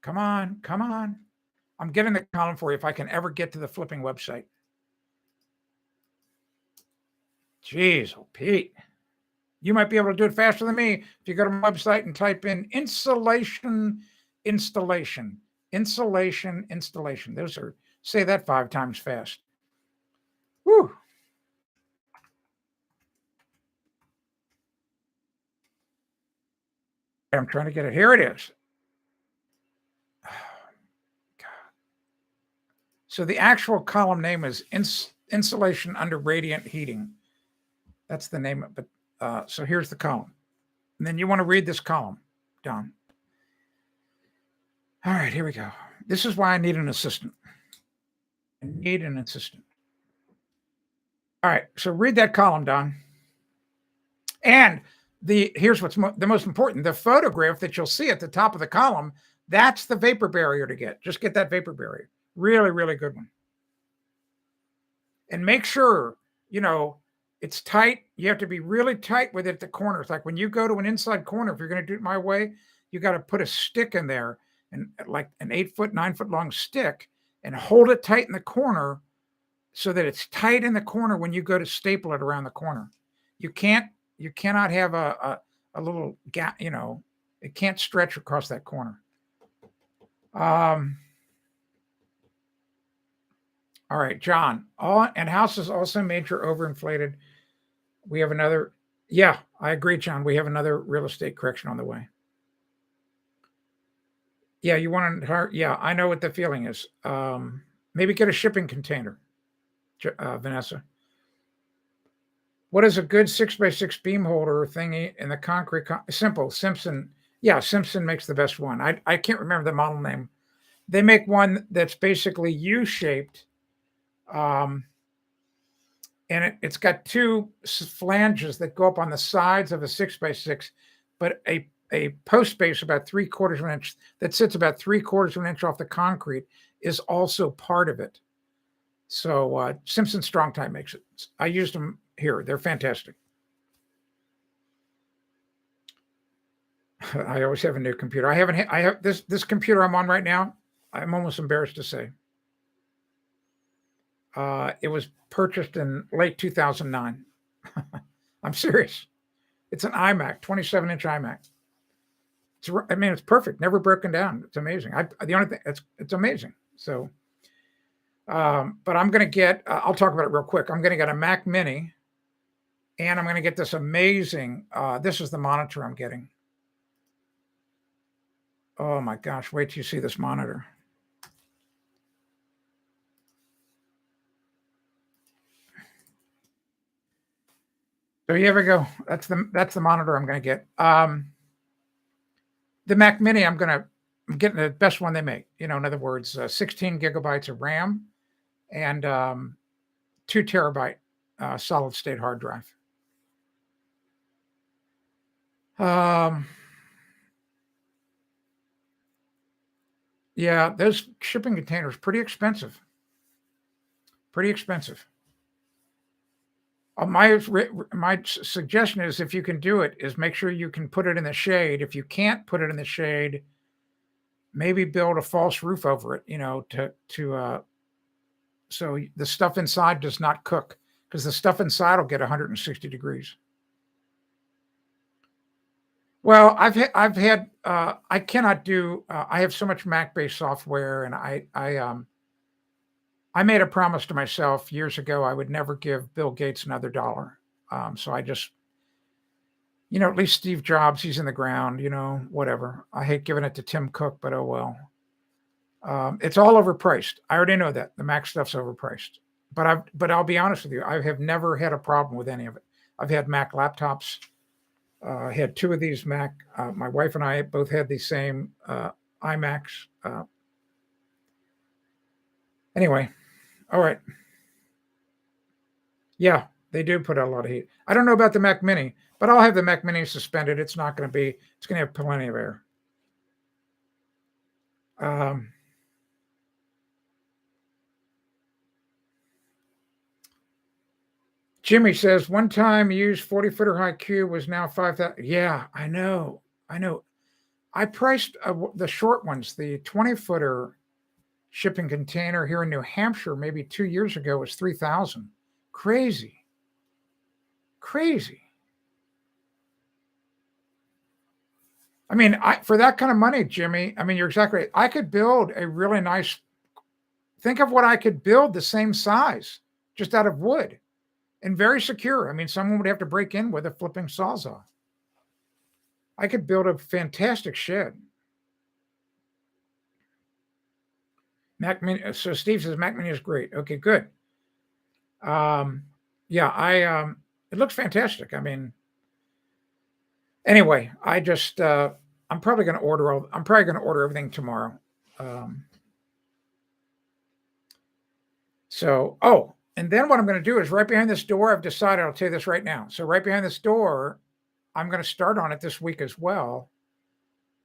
Come on. I'm getting the column for you if I can ever get to the flipping website. Jeez, Pete. You might be able to do it faster than me if you go to my website and type in insulation installation. Say that 5 times fast. Woo. I'm trying to get it. Here it is. So the actual column name is insulation under radiant heating. That's the name of it. So here's the column. And then you want to read this column, Don. All right, here we go. This is why I need an assistant. All right, so read that column, Don. And here's what's the most important. The photograph that you'll see at the top of the column, that's the vapor barrier to get. Just get that vapor barrier. Really, really good one. And make sure, it's tight. You have to be really tight with it at the corners. Like when you go to an inside corner, if you're going to do it my way, you got to put a stick in there and like an 8-foot, 9-foot long stick and hold it tight in the corner so that it's tight in the corner when you go to staple it around the corner. You cannot have a little gap, it can't stretch across that corner. All right, John. And houses also major overinflated. We have another. Yeah, I agree, John. We have another real estate correction on the way. Yeah, you want to. Yeah, I know what the feeling is. Maybe get a shipping container, Vanessa. What is a good 6x6 beam holder thingy in the concrete? Simple. Simpson. Yeah, Simpson makes the best one. I can't remember the model name. They make one that's basically U-shaped. And it's got two flanges that go up on the sides of a 6x6, but a post base about 3/4 of an inch that sits about 3/4 of an inch off the concrete is also part of it. So Simpson Strong Tie makes it. I used them here. They're fantastic. I always have a new computer. I have this computer I'm on right now. I'm almost embarrassed to say. It was purchased in late 2009. I'm serious. It's an iMac, 27-inch iMac. It's perfect. Never broken down. It's amazing. The only thing it's amazing. So, but I'm going to get. I'll talk about it real quick. I'm going to get a Mac Mini, and I'm going to get this amazing. This is the monitor I'm getting. Oh my gosh! Wait till you see this monitor. So you ever go? That's the monitor I'm going to get. The Mac Mini, I'm getting the best one they make. In other words, 16 gigabytes of RAM and 2 terabyte solid state hard drive. Yeah, those shipping containers pretty expensive. Pretty expensive. My suggestion is, if you can do it, is make sure you can put it in the shade. If you can't put it in the shade, maybe build a false roof over it. So the stuff inside does not cook, because the stuff inside will get 160 degrees. Well, I cannot do. I have so much Mac-based software, and I made a promise to myself years ago I would never give Bill Gates another dollar. So I just, at least Steve Jobs, he's in the ground, whatever. I hate giving it to Tim Cook, but oh well. It's all overpriced. I already know that the Mac stuff's overpriced. But I'll be honest with you, I have never had a problem with any of it. I've had Mac laptops. I had 2 of these Mac. My wife and I both had the same iMacs. Anyway, all right. Yeah, they do put out a lot of heat. I don't know about the Mac Mini, but I'll have the Mac Mini suspended. It's going to have plenty of air. Jimmy says, one time used 40-footer high cube was now 5,000. Yeah, I know. I priced the short ones, the 20-footer shipping container here in New Hampshire maybe 2 years ago was 3,000. Crazy. I mean, for that kind of money, Jimmy, you're exactly right. I could build a really nice, think of what I could build the same size, just out of wood, and very secure. Someone would have to break in with a flipping sawzall. I could build a fantastic shed. Mac Mini. So Steve says Mac Mini is great. Okay, good. Yeah, it looks fantastic. Anyway, I just I'm probably going to order everything tomorrow. And then what I'm going to do is, right behind this door, I've decided, I'll tell you this right now. So right behind this door, I'm going to start on it this week as well.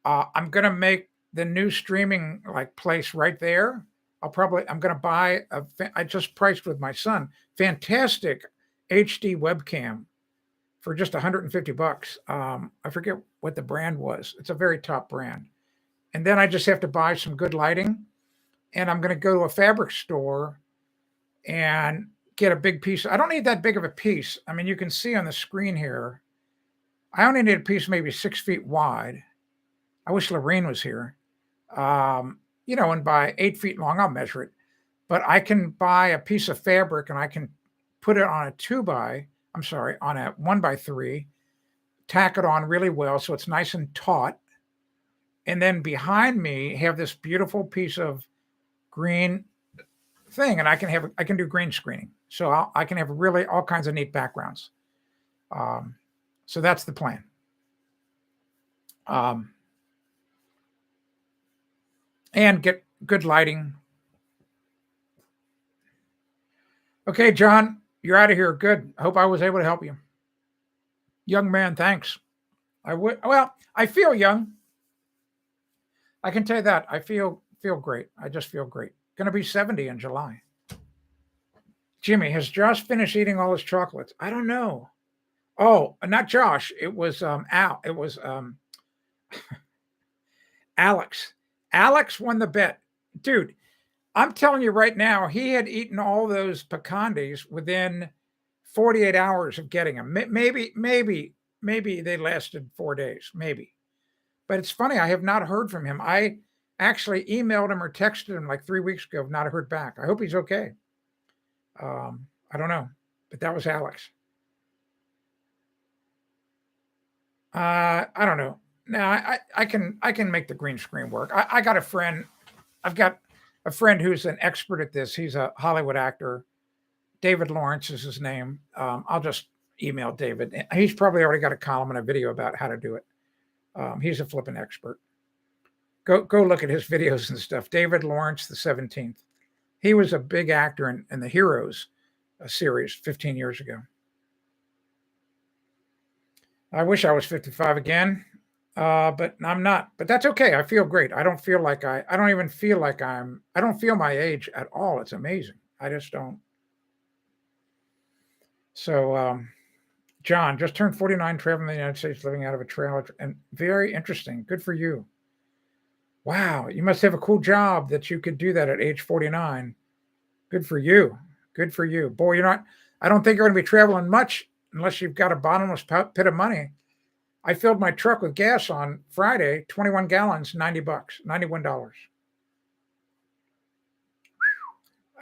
I'm going to make the new streaming place right there. I'm going to buy I just priced with my son, fantastic HD webcam for just $150. I forget what the brand was. It's a very top brand. And then I just have to buy some good lighting. And I'm going to go to a fabric store and get a big piece. I don't need that big of a piece. I mean, you can see on the screen here, I only need a piece maybe 6 feet wide. I wish Lorraine was here. And by 8 feet long, I'll measure it. But I can buy a piece of fabric and I can put it on on a 1x3, tack it on really well so it's nice and taut. And then behind me have this beautiful piece of green thing, and I can do green screening. So I can have really all kinds of neat backgrounds. So that's the plan. And get good lighting. Okay, John, you're out of here. Good. I hope I was able to help you. Young man, thanks. I feel young. I can tell you that. I feel great. I just feel great. Going to be 70 in July. Jimmy, has Josh finished eating all his chocolates? I don't know. Oh, not Josh. It was Al. It was Alex. Alex won the bet. Dude, I'm telling you right now, he had eaten all those pecandis within 48 hours of getting them. Maybe they lasted 4 days, maybe. But it's funny, I have not heard from him. I actually emailed him or texted him like 3 weeks ago, have not heard back. I hope he's okay. I don't know, but that was Alex. I don't know. Now I can make the green screen work. I got a friend. I've got a friend who's an expert at this. He's a Hollywood actor. David Lawrence is his name. I'll just email David. He's probably already got a column and a video about how to do it. He's a flipping expert. Go look at his videos and stuff. David Lawrence, the 17th. He was a big actor in the Heroes series 15 years ago. I wish I was 55 again, but I'm not. But that's okay. I feel great. I don't feel like I don't even feel like I don't feel my age at all. It's amazing. I just don't. So, John just turned 49, traveling the United States, living out of a trailer, and very interesting. Good for you. Wow, you must have a cool job that you could do that at age 49. Good for you. Good for you. Boy, you're not. I don't think you're going to be traveling much unless you've got a bottomless pit of money. I filled my truck with gas on Friday, 21 gallons, $90, $91.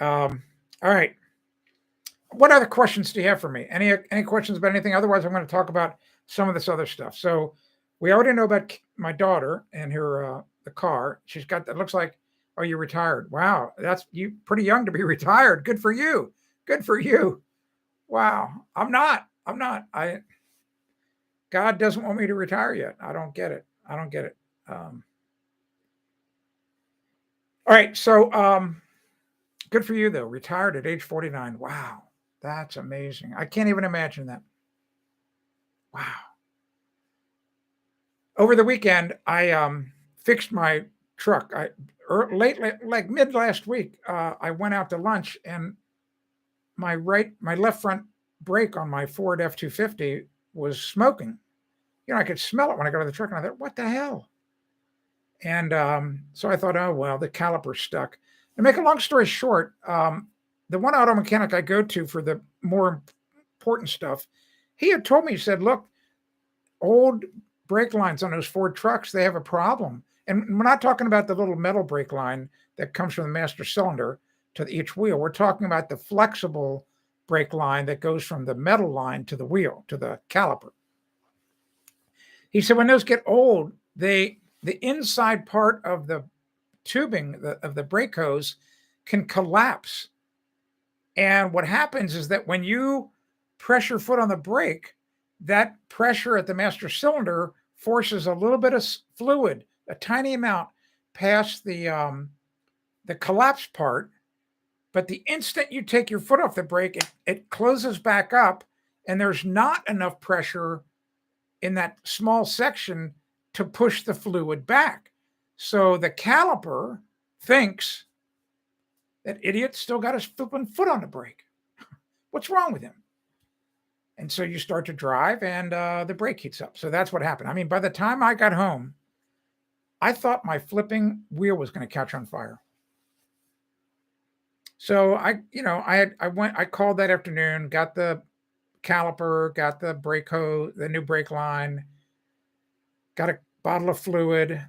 All right. What other questions do you have for me? Any questions about anything? Otherwise, I'm going to talk about some of this other stuff. So we already know about my daughter and her the car. She's got that. Looks like, oh, you're retired. Wow, that's you pretty young to be retired. Good for you. Good for you. Wow, I'm not. God doesn't want me to retire yet. I don't get it. All right, so good for you though. Retired at age 49. Wow. That's amazing. I can't even imagine that. Wow. Over the weekend, I fixed my truck. Like mid last week, I went out to lunch and my left front brake on my Ford F-250 was smoking. I could smell it when I got to the truck, and I thought, what the hell? And so I thought, oh well, the caliper's stuck. To make a long story short, the one auto mechanic I go to for the more important stuff, he had told me, he said, look, old brake lines on those Ford trucks, they have a problem. And we're not talking about the little metal brake line that comes from the master cylinder to each wheel. We're talking about the flexible brake line that goes from the metal line to the wheel, to the caliper. He said, when those get old, the inside part of the tubing of the brake hose can collapse. And what happens is that when you press your foot on the brake, that pressure at the master cylinder forces a little bit of fluid, a tiny amount, past the collapse part. But the instant you take your foot off the brake, it closes back up, and there's not enough pressure in that small section to push the fluid back. So the caliper thinks that idiot still got his flipping foot on the brake. What's wrong with him? And so you start to drive and the brake heats up. So that's what happened. I mean, by the time I got home, I thought my flipping wheel was going to catch on fire. So I called that afternoon, got the caliper, got the brake hose, the new brake line, got a bottle of fluid,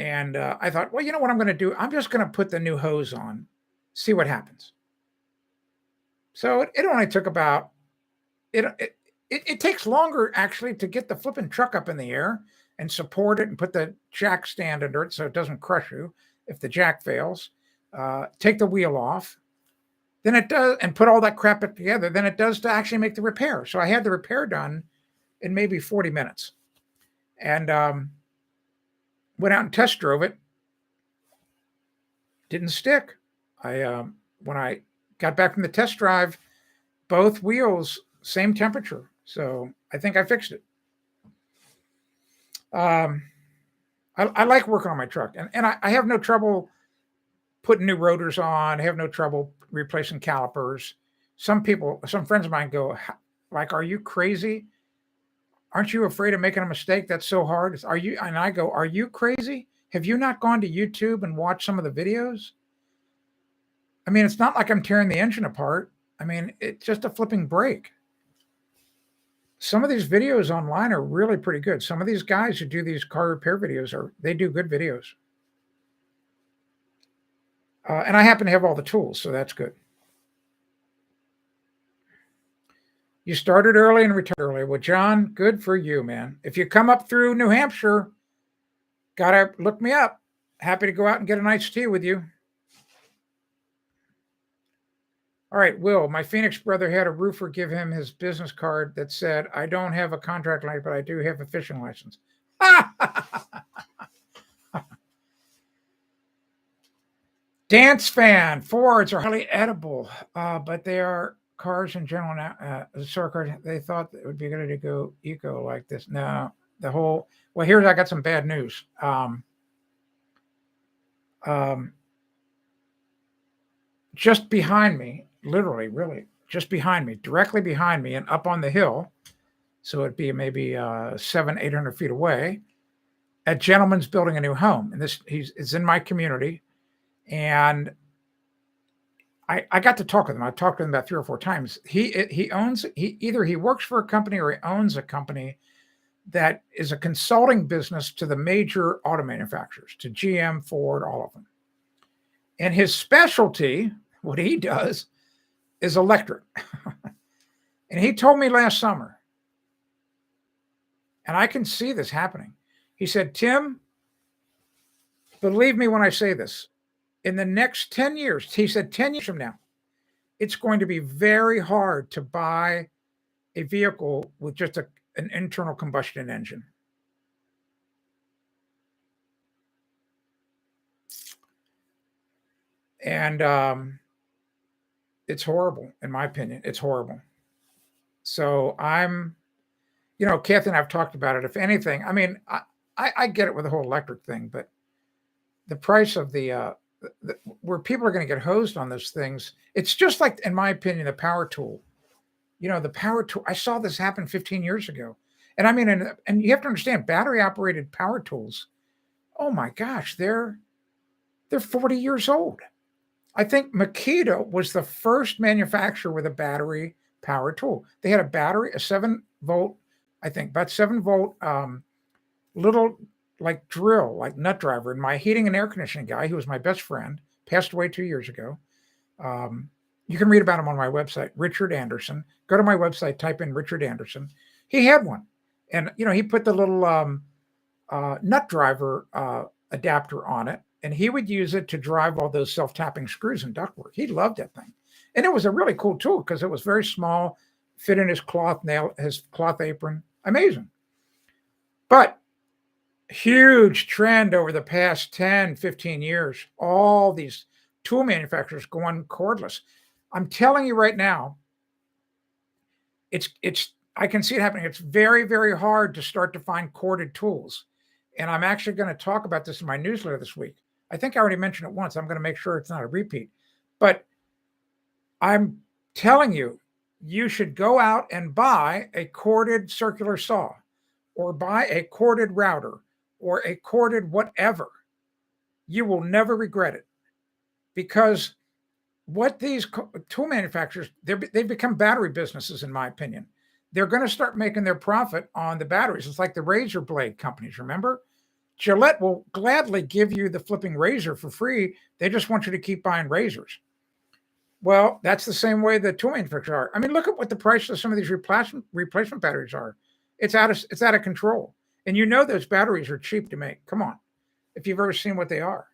and I thought, well, you know what I'm going to do? I'm just going to put the new hose on, see what happens. So it only took about it takes longer actually to get the flipping truck up in the air and support it and put the jack stand under it so it doesn't crush you if the jack fails. Take the wheel off, then it does, and put all that crap together. Then it does to actually make the repair. So I had the repair done in maybe 40 minutes, and went out and test drove it. Didn't stick. When I got back from the test drive, both wheels same temperature. So I think I fixed it. I like working on my truck, and I have no trouble putting new rotors on. I have no trouble replacing calipers. Some friends of mine go, like, "Are you crazy? Aren't you afraid of making a mistake? That's so hard." Are you? And I go, "Are you crazy? Have you not gone to YouTube and watched some of the videos? I mean, it's not like I'm tearing the engine apart. I mean, it's just a flipping brake." Some of these videos online are really pretty good. Some of these guys who do these car repair videos they do good videos. And I happen to have all the tools, so that's good. You started early and retired early. Well, John, good for you, man. If you come up through New Hampshire, gotta look me up. Happy to go out and get an iced tea with you. All right, Will, my Phoenix brother had a roofer give him his business card that said, "I don't have a contract license, but I do have a fishing license." Dance fan Fords are highly edible, but they are cars in general now. Cars, they thought it would be good to go eco like this. No, well, here's I got some bad news. Just behind me, literally, really, just behind me, directly behind me, and up on the hill. So it'd be maybe 700-800 feet away. A gentleman's building a new home, and it's in my community, and I got to talk with him. I talked to him about 3 or 4 times. Either he works for a company or he owns a company that is a consulting business to the major auto manufacturers, to GM, Ford, all of them. And his specialty, what he does, is electric. And he told me last summer, and I can see this happening. He said, "Tim, believe me when I say this, in the next 10 years," he said, 10 years from now, it's going to be very hard to buy a vehicle with just an internal combustion engine. And it's horrible, in my opinion. It's horrible. So Kathy and I've talked about it. If anything, I mean, I get it with the whole electric thing, but the price of where people are going to get hosed on those things, it's just like, in my opinion, the power tool. The power tool, I saw this happen 15 years ago. And I mean, and you have to understand, battery operated power tools, oh my gosh, they're 40 years old. I think Makita was the first manufacturer with a battery power tool. They had a battery, a 7-volt, I think, about 7-volt little like drill, like nut driver. And my heating and air conditioning guy, who was my best friend, passed away 2 years ago. You can read about him on my website, Richard Anderson. Go to my website, type in Richard Anderson. He had one. And, he put the little nut driver adapter on it, and he would use it to drive all those self-tapping screws and ductwork. He loved that thing. And it was a really cool tool because it was very small, fit in his cloth apron. Amazing. But huge trend over the past 10, 15 years, all these tool manufacturers going cordless. I'm telling you right now, I can see it happening. It's very, very hard to start to find corded tools. And I'm actually going to talk about this in my newsletter this week. I think I already mentioned it once. I'm going to make sure it's not a repeat. But I'm telling you, you should go out and buy a corded circular saw, or buy a corded router, or a corded whatever, you will never regret it. Because what these tool manufacturers, they've become battery businesses, in my opinion. They're going to start making their profit on the batteries. It's like the razor blade companies, remember? Gillette will gladly give you the flipping razor for free. They just want you to keep buying razors. Well, that's the same way the tool manufacturers are. I mean, look at what the price of some of these replacement batteries are. It's out of control. And you know those batteries are cheap to make. Come on, if you've ever seen what they are.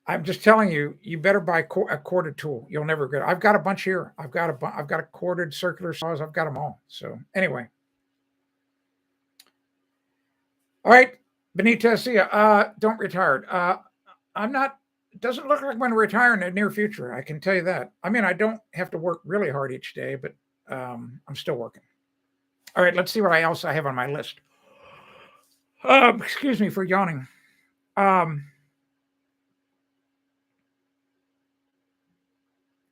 I'm just telling you, you better buy a corded tool. You'll never regret it. I've got a bunch here. I've got a corded circular saws. I've got them all. So anyway. All right, Benitez, see ya. Don't retire. I'm not. It doesn't look like I'm going to retire in the near future. I can tell you that. I mean, I don't have to work really hard each day, but I'm still working. All right, let's see what else I have on my list. Excuse me for yawning.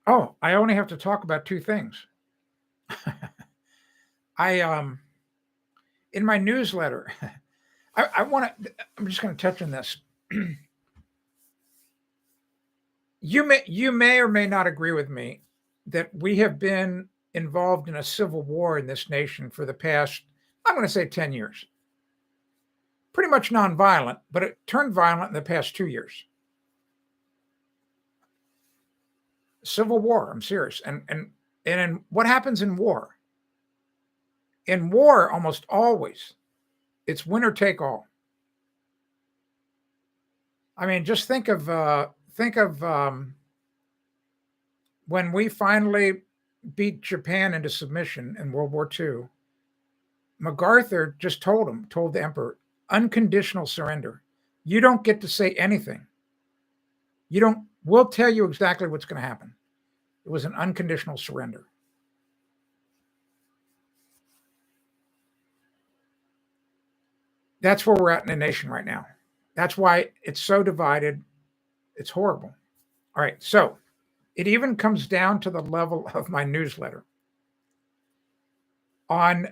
Oh, I only have to talk about two things. In my newsletter, I'm just going to touch on this. You may or may not agree with me that we have been involved in a civil war in this nation for the past, I'm going to say 10 years. Pretty much nonviolent, but it turned violent in the past 2 years. Civil war, I'm serious. And what happens in war? In war, almost always, it's winner take all. I mean, just think of when we finally beat Japan into submission in World War II. MacArthur just told the emperor, unconditional surrender. You don't get to say anything. We'll tell you exactly what's going to happen. It was an unconditional surrender. That's where we're at in the nation right now. That's why it's so divided. It's horrible. All right. So it even comes down to the level of my newsletter. And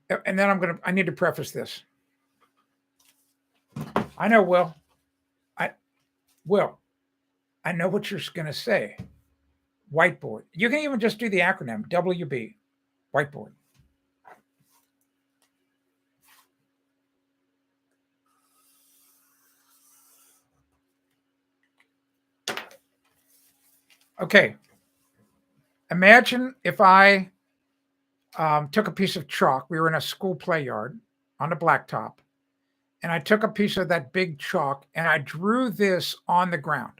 then I need to preface this. I know, Will. I know what you're going to say. Whiteboard. You can even just do the acronym WB. Whiteboard. Okay. Imagine if I took a piece of chalk. We were in a school play yard on the blacktop. And I took a piece of that big chalk and I drew this on the ground.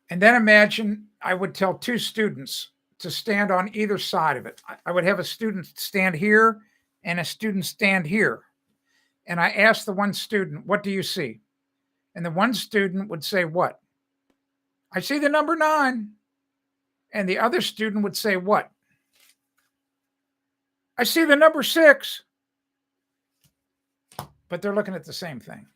And then imagine I would tell two students to stand on either side of it. I would have a student stand here and a student stand here. And I asked the one student, what do you see? And the one student would say, what? I see the number 9. And the other student would say, what? I see the number 6. But they're looking at the same thing.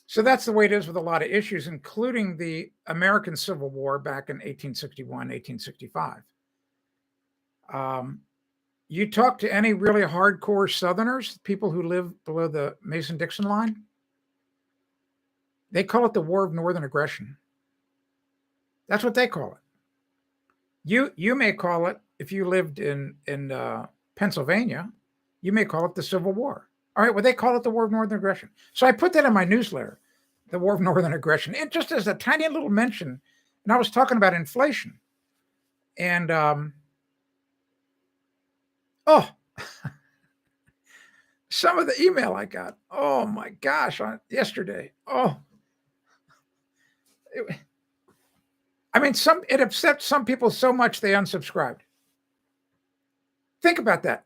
So that's the way it is with a lot of issues, including the American Civil War back in 1861, 1865. You talk to any really hardcore Southerners, people who live below the Mason-Dixon line, they call it the War of Northern Aggression. That's what they call it. You may call it, if you lived in Pennsylvania, you may call it the Civil War. All right, well, they call it the War of Northern Aggression. So I put that in my newsletter, the War of Northern Aggression. It just as a tiny little mention, and I was talking about inflation. And, some of the email I got, oh my gosh, yesterday. It upset some people so much they unsubscribed. Think about that.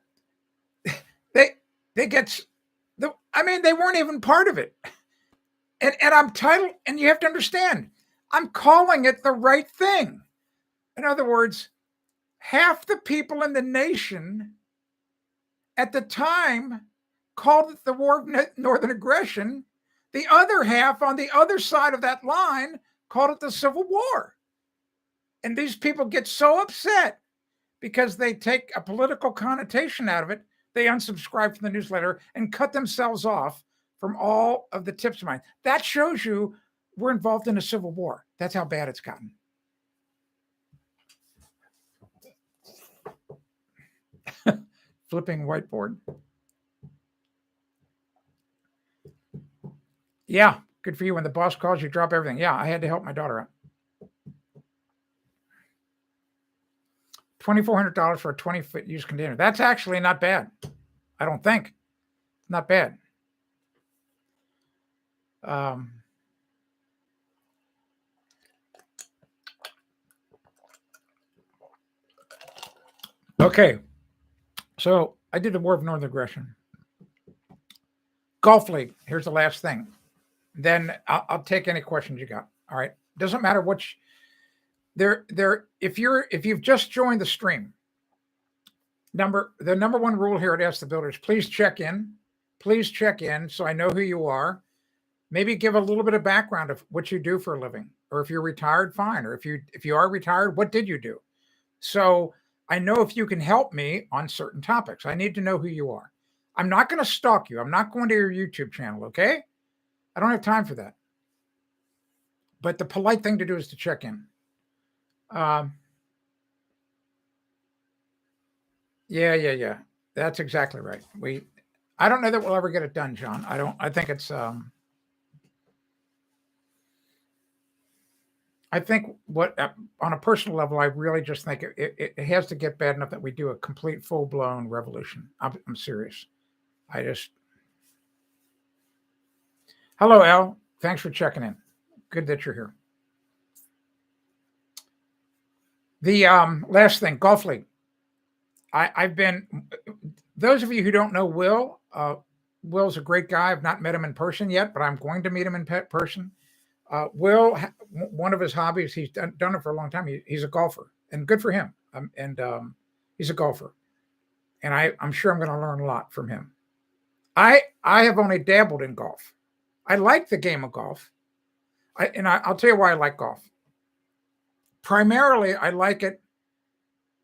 They weren't even part of it. And I'm titled, and you have to understand, I'm calling it the right thing. In other words, half the people in the nation at the time called it the War of Northern Aggression. The other half on the other side of that line called it the Civil War. And these people get so upset because they take a political connotation out of it. They unsubscribe from the newsletter and cut themselves off from all of the tips of mine. That shows you we're involved in a civil war. That's how bad it's gotten. Flipping whiteboard. Yeah, good for you. When the boss calls, you drop everything. Yeah, I had to help my daughter out. $2,400 for a 20-foot used container. That's actually not bad. I don't think. Not bad. Okay. So I did the War of Northern Aggression. Golf League. Here's the last thing. Then I'll take any questions you got. All right. Doesn't matter which. If you've just joined the stream, the number one rule here at Ask the Builders, please check in. Please check in so I know who you are. Maybe give a little bit of background of what you do for a living, or if you're retired, fine. Or if you are retired, what did you do? So I know if you can help me on certain topics. I need to know who you are. I'm not going to stalk you. I'm not going to your YouTube channel, okay? I don't have time for that. But the polite thing to do is to check in. Yeah. That's exactly right. I don't know that we'll ever get it done, John. I think it's I think on a personal level, I really just think it has to get bad enough that we do a complete full-blown revolution. I'm serious. Hello, Al. Thanks for checking in. Good that you're here. The last thing, Golf League. I've been, those of you who don't know Will's a great guy. I've not met him in person yet, but I'm going to meet him in person. Will, one of his hobbies, he's done it for a long time. He's a golfer, and good for him. He's a golfer, and I'm sure I'm going to learn a lot from him. I have only dabbled in golf. I like the game of golf. I'll tell you why I like golf. Primarily, I like it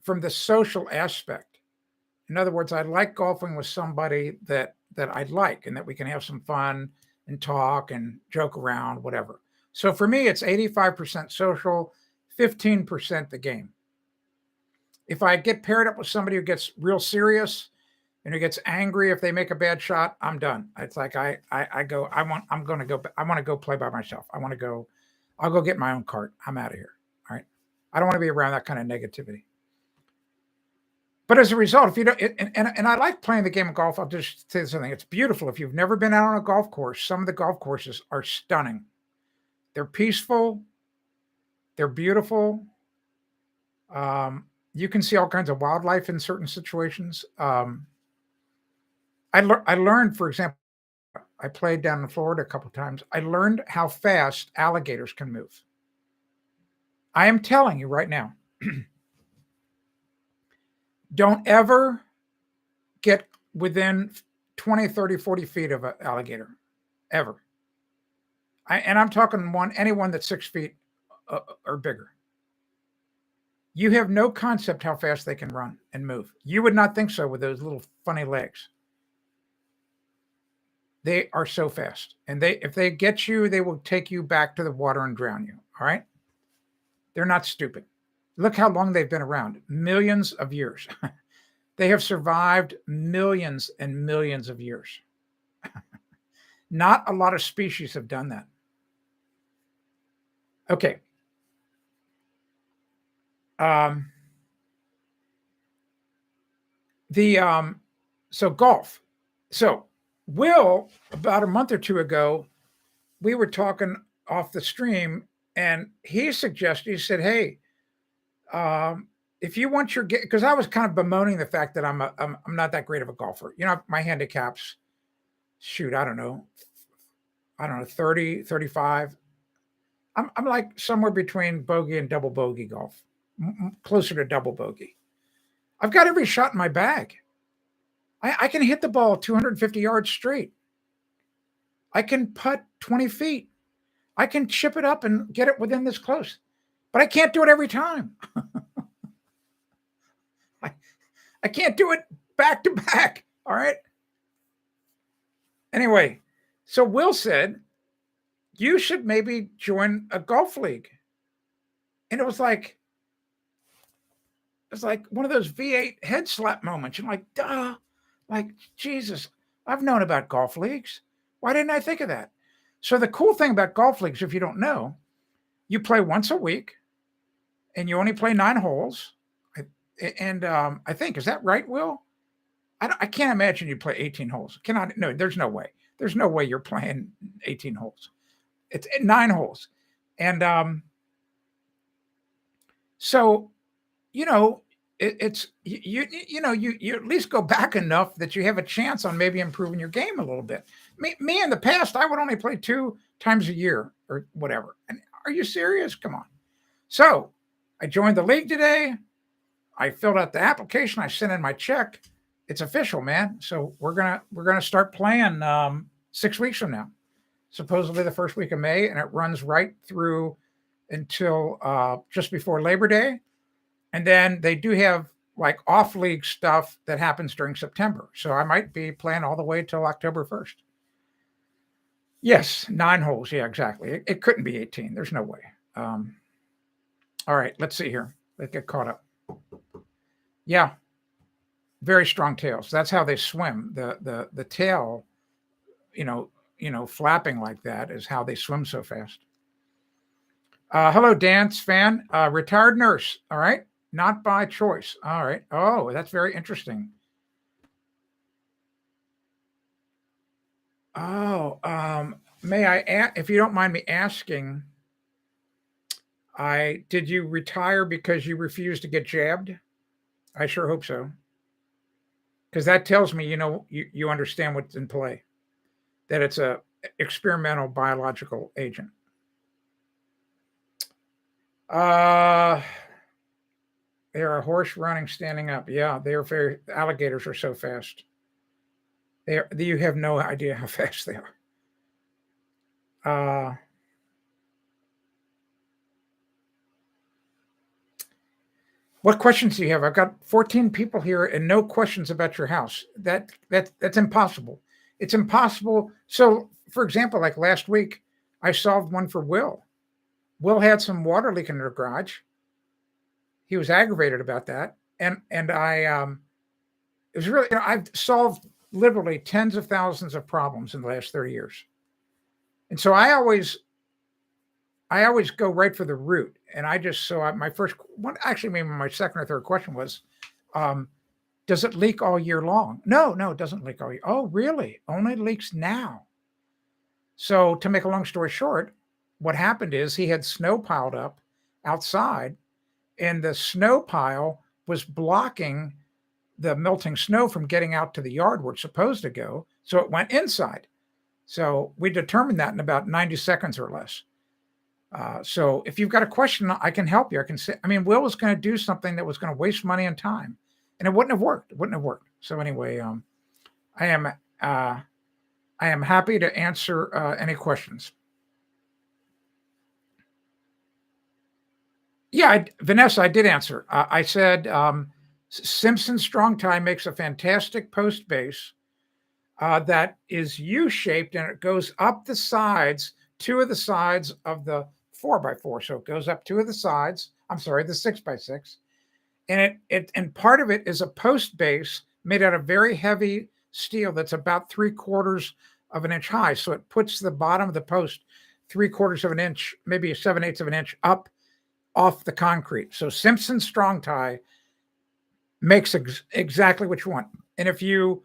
from the social aspect. In other words, I like golfing with somebody that I like, and that we can have some fun and talk and joke around, whatever. So for me, it's 85% social, 15% the game. If I get paired up with somebody who gets real serious and who gets angry if they make a bad shot, I'm done. It's like I want to go play by myself. I'll go get my own cart. I'm out of here. All right. I don't want to be around that kind of negativity. But as a result, if you don't, and I like playing the game of golf, I'll just say something. It's beautiful. If you've never been out on a golf course, some of the golf courses are stunning. They're peaceful. They're beautiful. You can see all kinds of wildlife in certain situations. I learned, for example, I played down in Florida a couple of times. I learned how fast alligators can move. I am telling you right now, don't ever get within 20, 30, 40 feet of an alligator, ever. I'm talking anyone that's 6 feet or bigger. You have no concept how fast they can run and move. You would not think so with those little funny legs. They are so fast. And if they get you, they will take you back to the water and drown you. All right? They're not stupid. Look how long they've been around. Millions of years. They have survived millions and millions of years. Not a lot of species have done that. Okay. So golf. So Will, about a month or two ago, we were talking off the stream, and he said, hey, if you want your game, because I was kind of bemoaning the fact that I'm not that great of a golfer. You know, my handicap's, shoot, I don't know, 30, 35. I'm like somewhere between bogey and double bogey golf, closer to double bogey. I've got every shot in my bag. I can hit the ball 250 yards straight. I can putt 20 feet. I can chip it up and get it within this close. but I can't do it every time. I can't do it back to back. All right. Anyway, so Will said, you should maybe join a golf league. And it's like one of those V8 head slap moments. You're like, duh, like, Jesus, I've known about golf leagues. Why didn't I think of that? So the cool thing about golf leagues, if you don't know, you play once a week and you only play 9 holes. And I think, is that right, Will? I can't imagine you play 18 holes. No, there's no way. There's no way you're playing 18 holes. It's 9 holes. And so, you know, it's you at least go back enough that you have a chance on maybe improving your game a little bit. Me in the past, I would only play 2 times a year or whatever. And are you serious? Come on. So I joined the league today. I filled out the application. I sent in my check. It's official, man. So we're gonna start playing 6 weeks from now, supposedly the first week of May, and it runs right through until just before Labor Day. And then they do have like off league stuff that happens during September. So I might be playing all the way till October 1st. Yes, 9 holes. Yeah, exactly. It couldn't be 18. There's no way. All right, let's see here. Let's get caught up. Yeah, very strong tails. That's how they swim. The tail, flapping like that is how they swim so fast. Hello, dance fan. Retired nurse. All right. Not by choice. All right. Oh, that's very interesting. Oh, may I ask, if you don't mind me asking, did you retire because you refused to get jabbed? I sure hope so. Because that tells me, you understand what's in play, that it's a experimental biological agent. They are a horse running, standing up. Yeah, alligators are so fast. You have no idea how fast they are. What questions do you have? I've got 14 people here and no questions about your house. That's impossible. It's impossible. So, for example, like last week, I solved one for Will. Will had some water leak in their garage. He was aggravated about that, and I it was really, I've solved literally tens of thousands of problems in the last 30 years, and so I always go right for the root. And my first one, actually, maybe my second or third question was, does it leak all year long? No, it doesn't leak all year. Oh, really? Only leaks now. So to make a long story short, what happened is he had snow piled up outside, and the snow pile was blocking the melting snow from getting out to the yard where it's supposed to go. So it went inside. So we determined that in about 90 seconds or less. So if you've got a question, I can help you. I can say, Will was going to do something that was going to waste money and time, and it wouldn't have worked. So anyway, I am happy to answer any questions. Yeah, Vanessa, I did answer. I said Simpson Strong Tie makes a fantastic post base that is U-shaped, and it goes up the sides, 2 of the sides of the 4x4. So it goes up 2 of the sides. I'm sorry, the 6x6, and part of it is a post base made out of very heavy steel that's about 3/4 of an inch high. So it puts the bottom of the post 3/4 of an inch, maybe 7/8 of an inch up off the concrete. So Simpson Strong Tie makes exactly what you want. And if you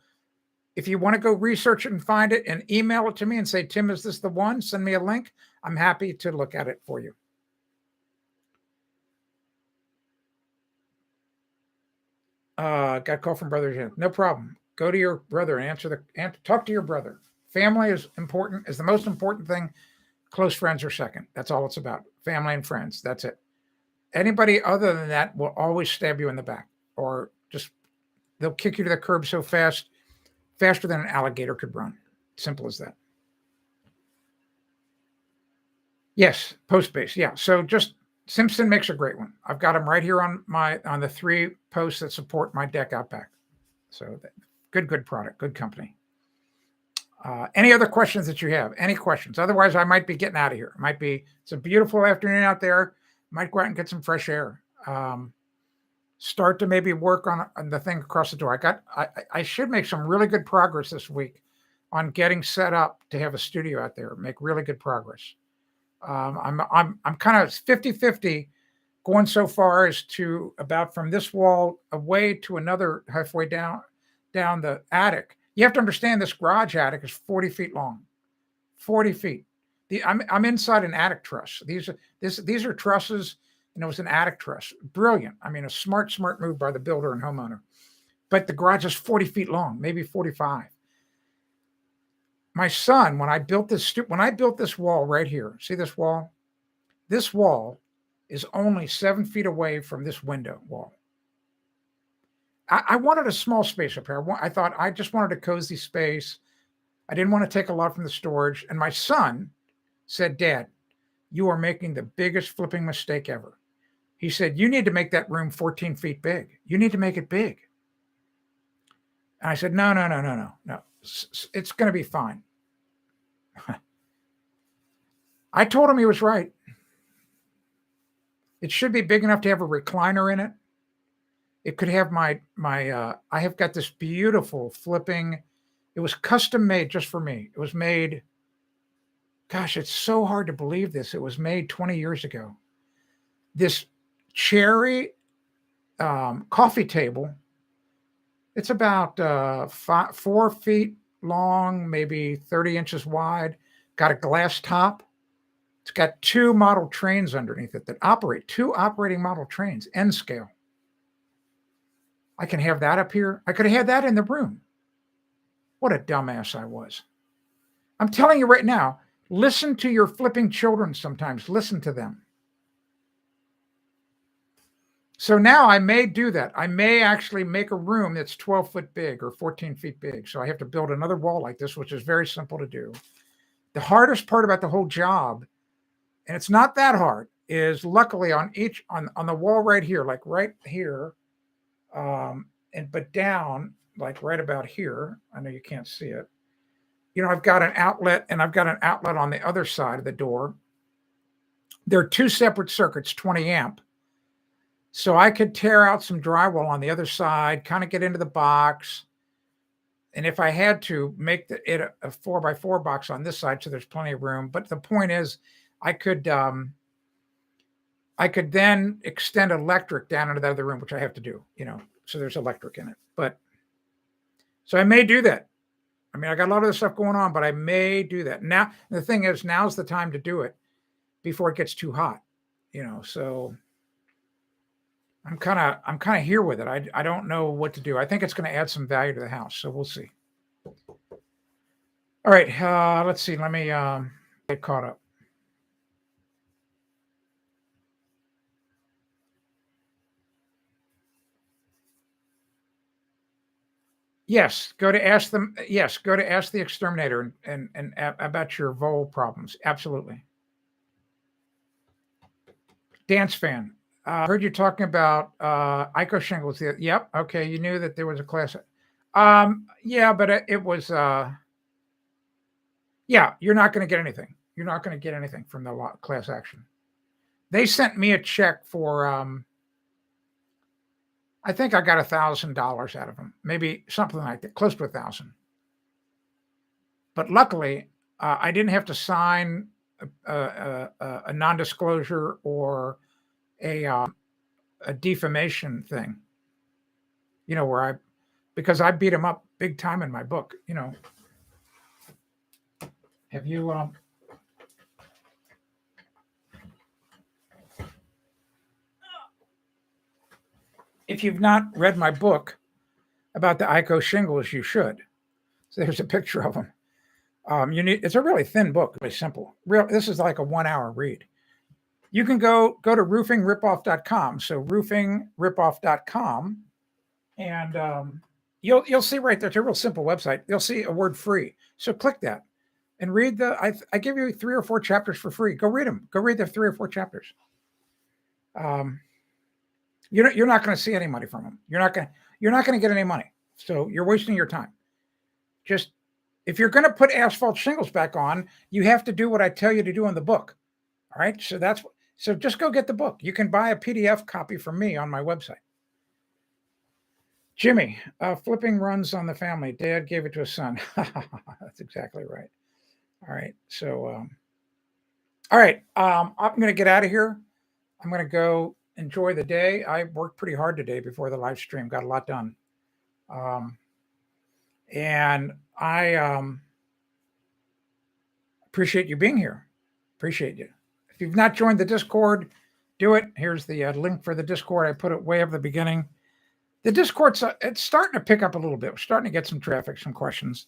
want to go research it and find it and email it to me and say, Tim, is this the one? Send me a link. I'm happy to look at it for you. Got a call from Brother Jim. No problem. Go to your brother and talk to your brother. Family is the most important thing. Close friends are second. That's all it's about. Family and friends. That's it. Anybody other than that will always stab you in the back, or just they'll kick you to the curb so fast, faster than an alligator could run. Simple as that. Yes, post base. Yeah. So just Simpson makes a great one. I've got them right here on the 3 posts that support my deck out back. So good product, good company. Any other questions that you have? Any questions? Otherwise, I might be getting out of here. It's a beautiful afternoon out there. Might go out and get some fresh air. Start to maybe work on the thing across the door. I should make some really good progress this week on getting set up to have a studio out there. Make really good progress. I'm kind of 50-50 going so far as to about from this wall away to another halfway down the attic. You have to understand this garage attic is 40 feet long, 40 feet. I'm inside an attic truss. These are trusses, and it was an attic truss. Brilliant. I mean, a smart move by the builder and homeowner. But the garage is 40 feet long, maybe 45. My son, when I built this wall right here, see this wall? This wall is only 7 feet away from this window wall. I wanted a small space up here. I thought I just wanted a cozy space. I didn't want to take a lot from the storage. And my son said, "Dad, you are making the biggest flipping mistake ever." He said, "You need to make that room 14 feet big. You need to make it big." And I said, No. It's going to be fine. I told him he was right. It should be big enough to have a recliner in it. It could have I have got this beautiful flipping, it was custom made just for me. It was made, gosh, it's so hard to believe this. It was made 20 years ago. This cherry coffee table, it's about 4 feet long, maybe 30 inches wide, got a glass top. It's got 2 model trains underneath it that operate, 2 operating model trains, N scale. I can have that up here. I could have had that in the room. What a dumbass I was. I'm telling you right now, listen to your flipping children sometimes. Listen to them. So now I may do that. I may actually make a room that's 12 foot big or 14 feet big. So I have to build another wall like this, which is very simple to do. The hardest part about the whole job, and it's not that hard, is luckily on the wall right here, like right here, but down, like right about here. I know you can't see it. I've got an outlet, and I've got an outlet on the other side of the door. There are 2 separate circuits, 20 amp. So I could tear out some drywall on the other side, kind of get into the box. And if I had to, make it a 4x4 box on this side, so there's plenty of room. But the point is, I could then extend electric down into the other room, which I have to do, so there's electric in it. So I may do that. I mean, I got a lot of this stuff going on, but I may do that. Now, the thing is, now's the time to do it before it gets too hot, so I'm kind of here with it. I don't know what to do. I think it's going to add some value to the house, so we'll see. All right, let's see. Let me get caught up. Yes, go to ask them. Yes, go to Ask the Exterminator and about your vole problems. Absolutely. Dance fan. Heard you talking about Ico shingles. Yep. Okay. You knew that there was a class. Yeah, but it was. Yeah, you're not going to get anything. You're not going to get anything from the class action. They sent me a check for. I think I got $1,000 out of them, maybe something like that, close to 1,000. But luckily, I didn't have to sign a non-disclosure or a defamation thing, because I beat him up big time in my book. Have you? If you've not read my book about the Ico shingles, you should. So there's a picture of them. It's a really thin book, really simple. This is like a 1-hour read. You can go to roofingripoff.com. So roofingripoff.com, and you'll see right there. It's a real simple website. You'll see a word free. So click that and read I give you 3 or 4 chapters for free. Go read them. Go read the 3 or 4 chapters. You're not going to see any money from them. You're not going to get any money. So you're wasting your time. Just if you're going to put asphalt shingles back on, you have to do what I tell you to do in the book. All right. So just go get the book. You can buy a PDF copy from me on my website. Jimmy, flipping runs on the family. Dad gave it to his son. That's exactly right. All right. So, all right. I'm going to get out of here. I'm going to go enjoy the day. I worked pretty hard today before the live stream. Got a lot done. And I appreciate you being here. Appreciate you. If you've not joined the Discord, do it. Here's the link for the Discord. I put it way up at the beginning. The Discord's it's starting to pick up a little bit. We're starting to get some traffic, some questions.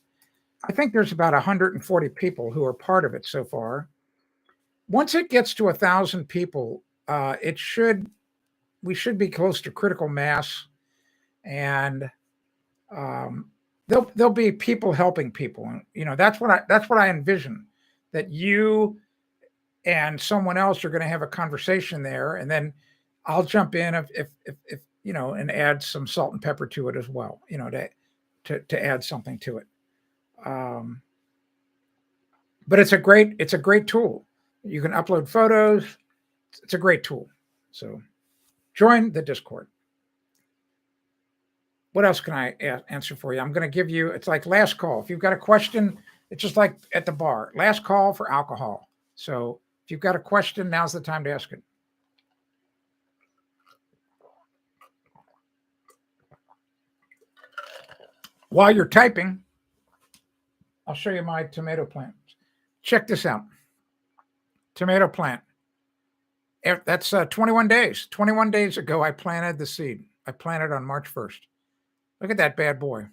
I think there's about 140 people who are part of it so far. Once it gets to 1,000 people, we should be close to critical mass, and there'll be people helping people. And, that's what I envision, that you and someone else are going to have a conversation there, and then I'll jump in if and add some salt and pepper to it as well, to add something to it. But it's a great tool. You can upload photos. It's a great tool. So join the Discord. What else can I answer for you? I'm going to give you, it's like last call. If you've got a question, it's just like at the bar. Last call for alcohol. So if you've got a question, now's the time to ask it. While you're typing, I'll show you my tomato plant. Check this out. Tomato plant. That's 21 days. 21 days ago, I planted the seed. I planted on March 1st. Look at that bad boy.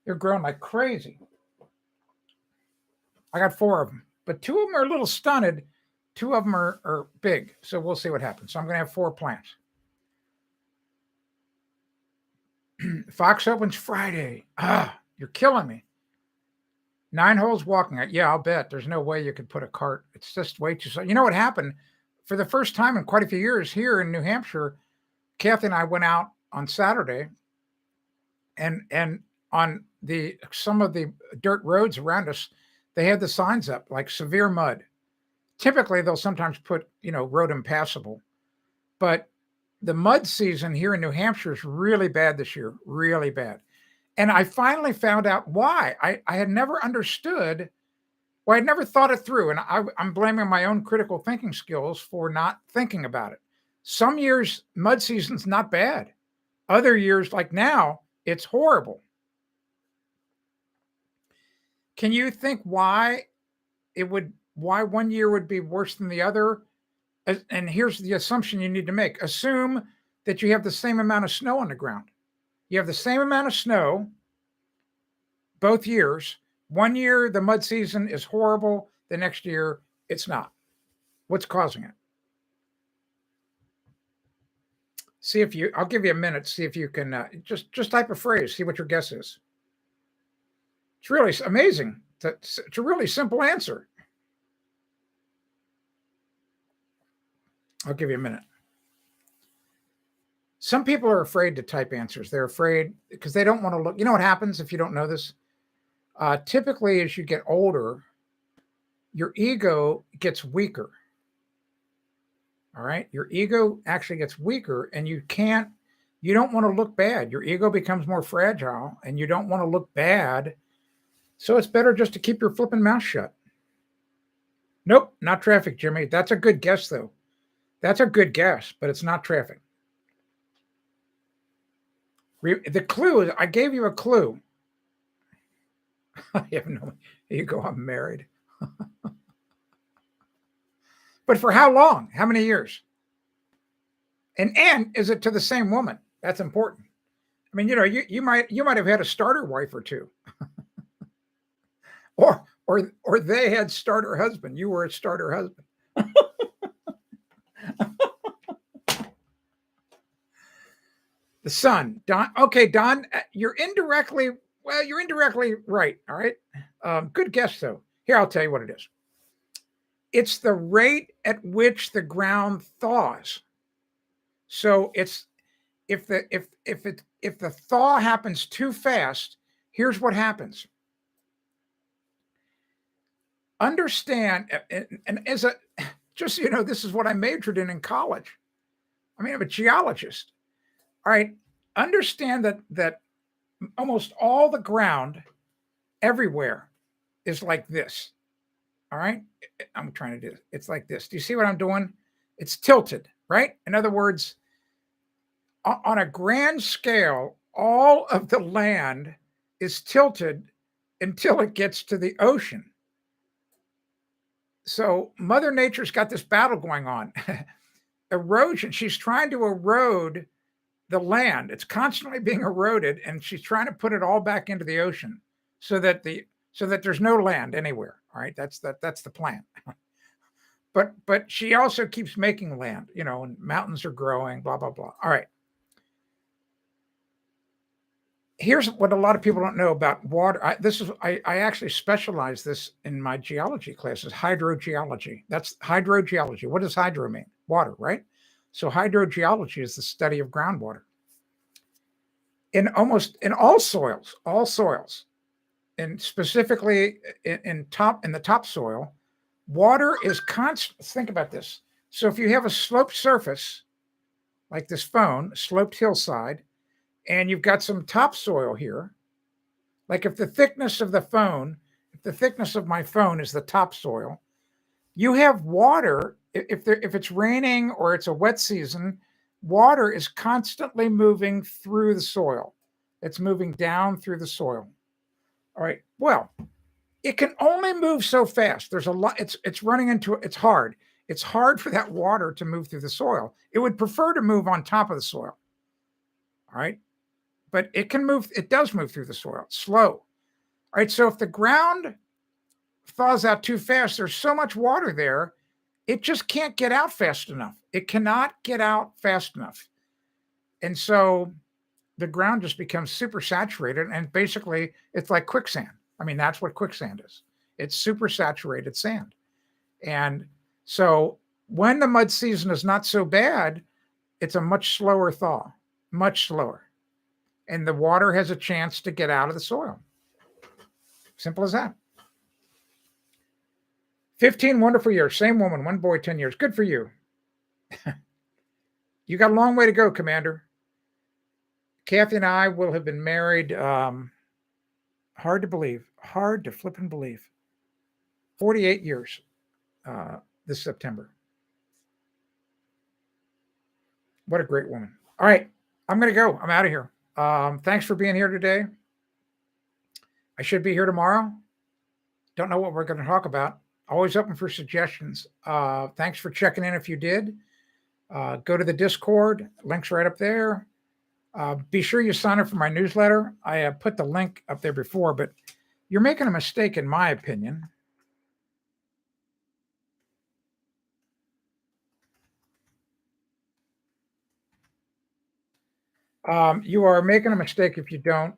They're growing like crazy. I got 4 of them, but 2 of them are a little stunted. 2 of them are big. So we'll see what happens. So I'm going to have 4 plants. Fox opens Friday. You're killing me. 9 holes walking. Yeah, I'll bet. There's no way you could put a cart. It's just way too slow. You know what happened? For the first time in quite a few years here in New Hampshire, Kathy and I went out on Saturday, and on some of the dirt roads around us, they had the signs up like severe mud. Typically, they'll sometimes put, road impassable, but the mud season here in New Hampshire is really bad this year, really bad. And I finally found out why. I had never understood. Well, I'd never thought it through. And I'm blaming my own critical thinking skills for not thinking about it. Some years, mud season's not bad. Other years, like now, it's horrible. Can you think why one year would be worse than the other? And here's the assumption you need to make. Assume that you have the same amount of snow on the ground. You have the same amount of snow both years. One year, the mud season is horrible. The next year, it's not. What's causing it? I'll give you a minute. See if you can just type a phrase. See what your guess is. It's really amazing. It's a really simple answer. I'll give you a minute. Some people are afraid to type answers. They're afraid because they don't want to look. You know what happens if you don't know this? Typically, as you get older, your ego gets weaker. All right? Your ego actually gets weaker, and you don't want to look bad. Your ego becomes more fragile, and you don't want to look bad. So it's better just to keep your flipping mouth shut. Nope, not traffic, Jimmy. That's a good guess, though. That's a good guess, but it's not traffic. The clue is, I gave you a clue. I have no, there you go, I'm married. But for how long? How many years? And is it to the same woman? That's important. I mean, you might have had a starter wife or two. or they had starter husband. You were a starter husband. The son, Don. Okay, Don, you're indirectly right. All right. Good guess, though. Here, I'll tell you what it is. It's the rate at which the ground thaws. So it's if the thaw happens too fast, here's what happens. Understand, and as a just so you know, this is what I majored in college. I mean, I'm a geologist. All right, understand that almost all the ground everywhere is like this. All right, I'm trying to do it. It's like this. Do you see what I'm doing? It's tilted, right? In other words, on a grand scale, all of the land is tilted until it gets to the ocean. So Mother Nature's got this battle going on. Erosion. She's trying to erode the land. It's constantly being eroded, and she's trying to put it all back into the ocean so that there's no land anywhere. All right, that's the plan. But she also keeps making land, and mountains are growing, blah blah blah. All right. Here's what a lot of people don't know about water. I actually specialize this in my geology classes, hydrogeology. That's hydrogeology. What does hydro mean? Water, right? So hydrogeology is the study of groundwater. In all soils, and specifically in the topsoil, water is constant. Think about this. So if you have a sloped surface, like this phone, sloped hillside, and you've got some topsoil here, like if the thickness of my phone is the topsoil, you have water. If it's raining or it's a wet season, water is constantly moving through the soil. It's moving down through the soil. All right. Well, it can only move so fast. There's a lot. It's running into it. It's hard. It's hard for that water to move through the soil. It would prefer to move on top of the soil. All right. But it can move. It does move through the soil. It's slow. All right. So if the ground thaws out too fast, there's so much water there, it just can't get out fast enough. It cannot get out fast enough. And so the ground just becomes super saturated, and basically it's like quicksand. I mean, that's what quicksand is. It's super saturated sand. And so when the mud season is not so bad, it's a much slower thaw, much slower. And the water has a chance to get out of the soil. Simple as that. 15 wonderful years. Same woman, one boy, 10 years. Good for you. You got a long way to go, Commander. Kathy and I will have been married, hard to believe, hard to flip and believe, 48 years this September. What a great woman. All right, I'm going to go. I'm out of here. Thanks for being here today. I should be here tomorrow. Don't know what we're going to talk about. Always open for suggestions. Thanks for checking in if you did. Go to the Discord. Link's right up there. Be sure you sign up for my newsletter. I put the link up there before, but you're making a mistake, in my opinion. You are making a mistake if you don't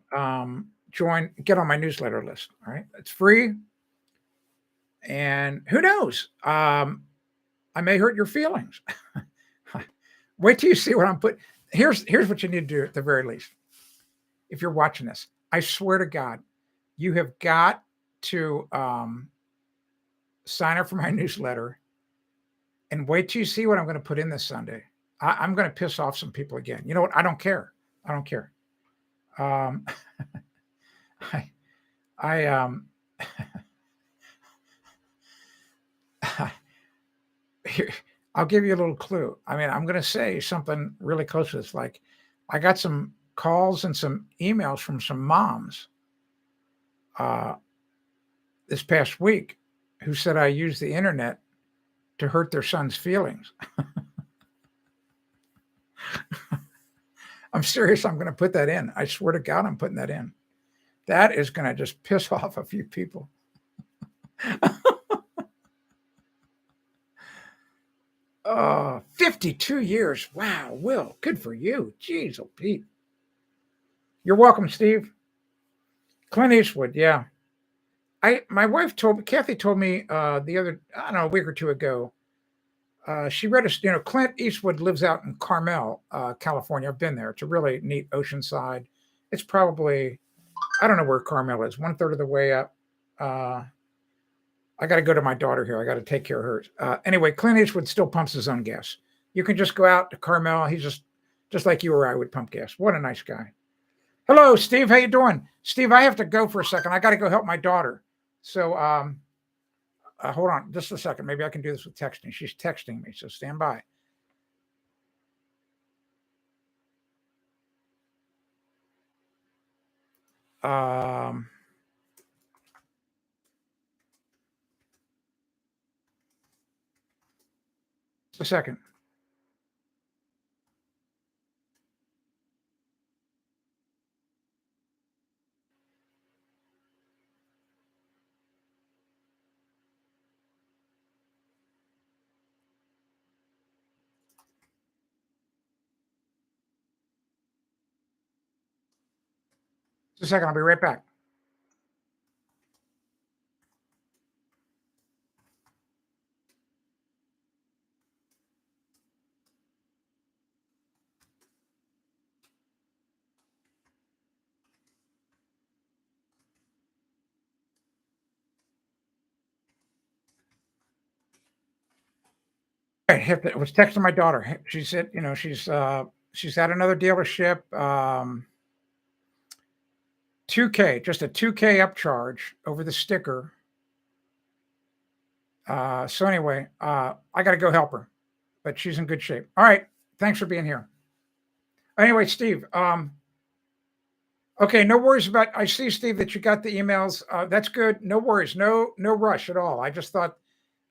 get on my newsletter list. All right. It's free. And who knows? I may hurt your feelings. Wait till you see what I'm putting. Here's what you need to do at the very least. If you're watching this, I swear to God, you have got to sign up for my newsletter and wait till you see what I'm going to put in this Sunday. I'm going to piss off some people again. You know what? I don't care. I don't care. I'll give you a little clue. I mean, I'm going to say something really close to this. Like, I got some calls and some emails from some moms this past week who said I used the internet to hurt their son's feelings. I'm serious. I'm going to put that in. I swear to God, I'm putting that in. That is going to just piss off a few people. 52 years. Wow, Will, good for you. Jeez, oh Pete. You're welcome, Steve. Clint Eastwood, yeah. My wife Kathy told me the other, I don't know, a week or two ago. She read Clint Eastwood lives out in Carmel, California. I've been there. It's a really neat oceanside. It's probably, I don't know where Carmel is, 1/3 of the way up. I got to go to my daughter here. I got to take care of hers. Anyway, Clint Eastwood still pumps his own gas. You can just go out to Carmel. He's just like you or I would pump gas. What a nice guy. Hello, Steve. How you doing? Steve, I have to go for a second. I got to go help my daughter. So hold on just a second. Maybe I can do this with texting. She's texting me, so stand by. Just a second. Just a second. I'll be right back. I was texting my daughter. She said, she's at another dealership. 2K, just a 2K upcharge over the sticker. So anyway, I got to go help her, but she's in good shape. All right. Thanks for being here. Anyway, Steve, okay, no worries I see, Steve, that you got the emails. That's good. No worries. No rush at all. I just thought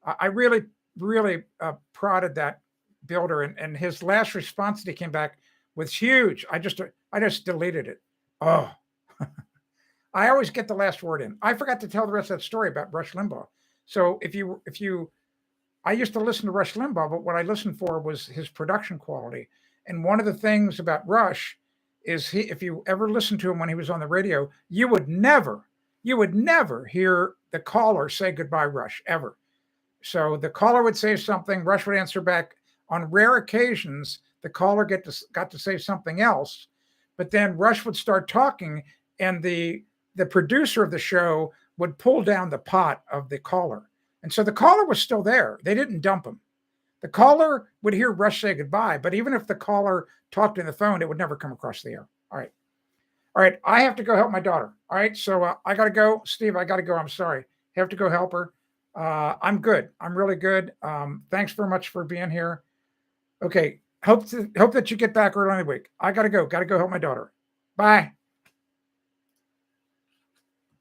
I really, really prodded that builder, and his last response that he came back was huge. I just deleted it. Oh, I always get the last word in. I forgot to tell the rest of that story about Rush Limbaugh. So I used to listen to Rush Limbaugh, but what I listened for was his production quality. And one of the things about Rush is if you ever listened to him when he was on the radio, you would never hear the caller say goodbye, Rush, ever. So the caller would say something, Rush would answer back. On rare occasions, the caller got to say something else, but then Rush would start talking, and the producer of the show would pull down the pot of the caller. And so the caller was still there. They didn't dump him. The caller would hear Rush say goodbye, but even if the caller talked in the phone, it would never come across the air. All right. All right. I have to go help my daughter. All right. So I got to go. Steve, I got to go. I'm sorry. I have to go help her. I'm good. I'm really good. Thanks very much for being here. Okay. Hope that you get back early in the week. I got to go. Got to go help my daughter. Bye.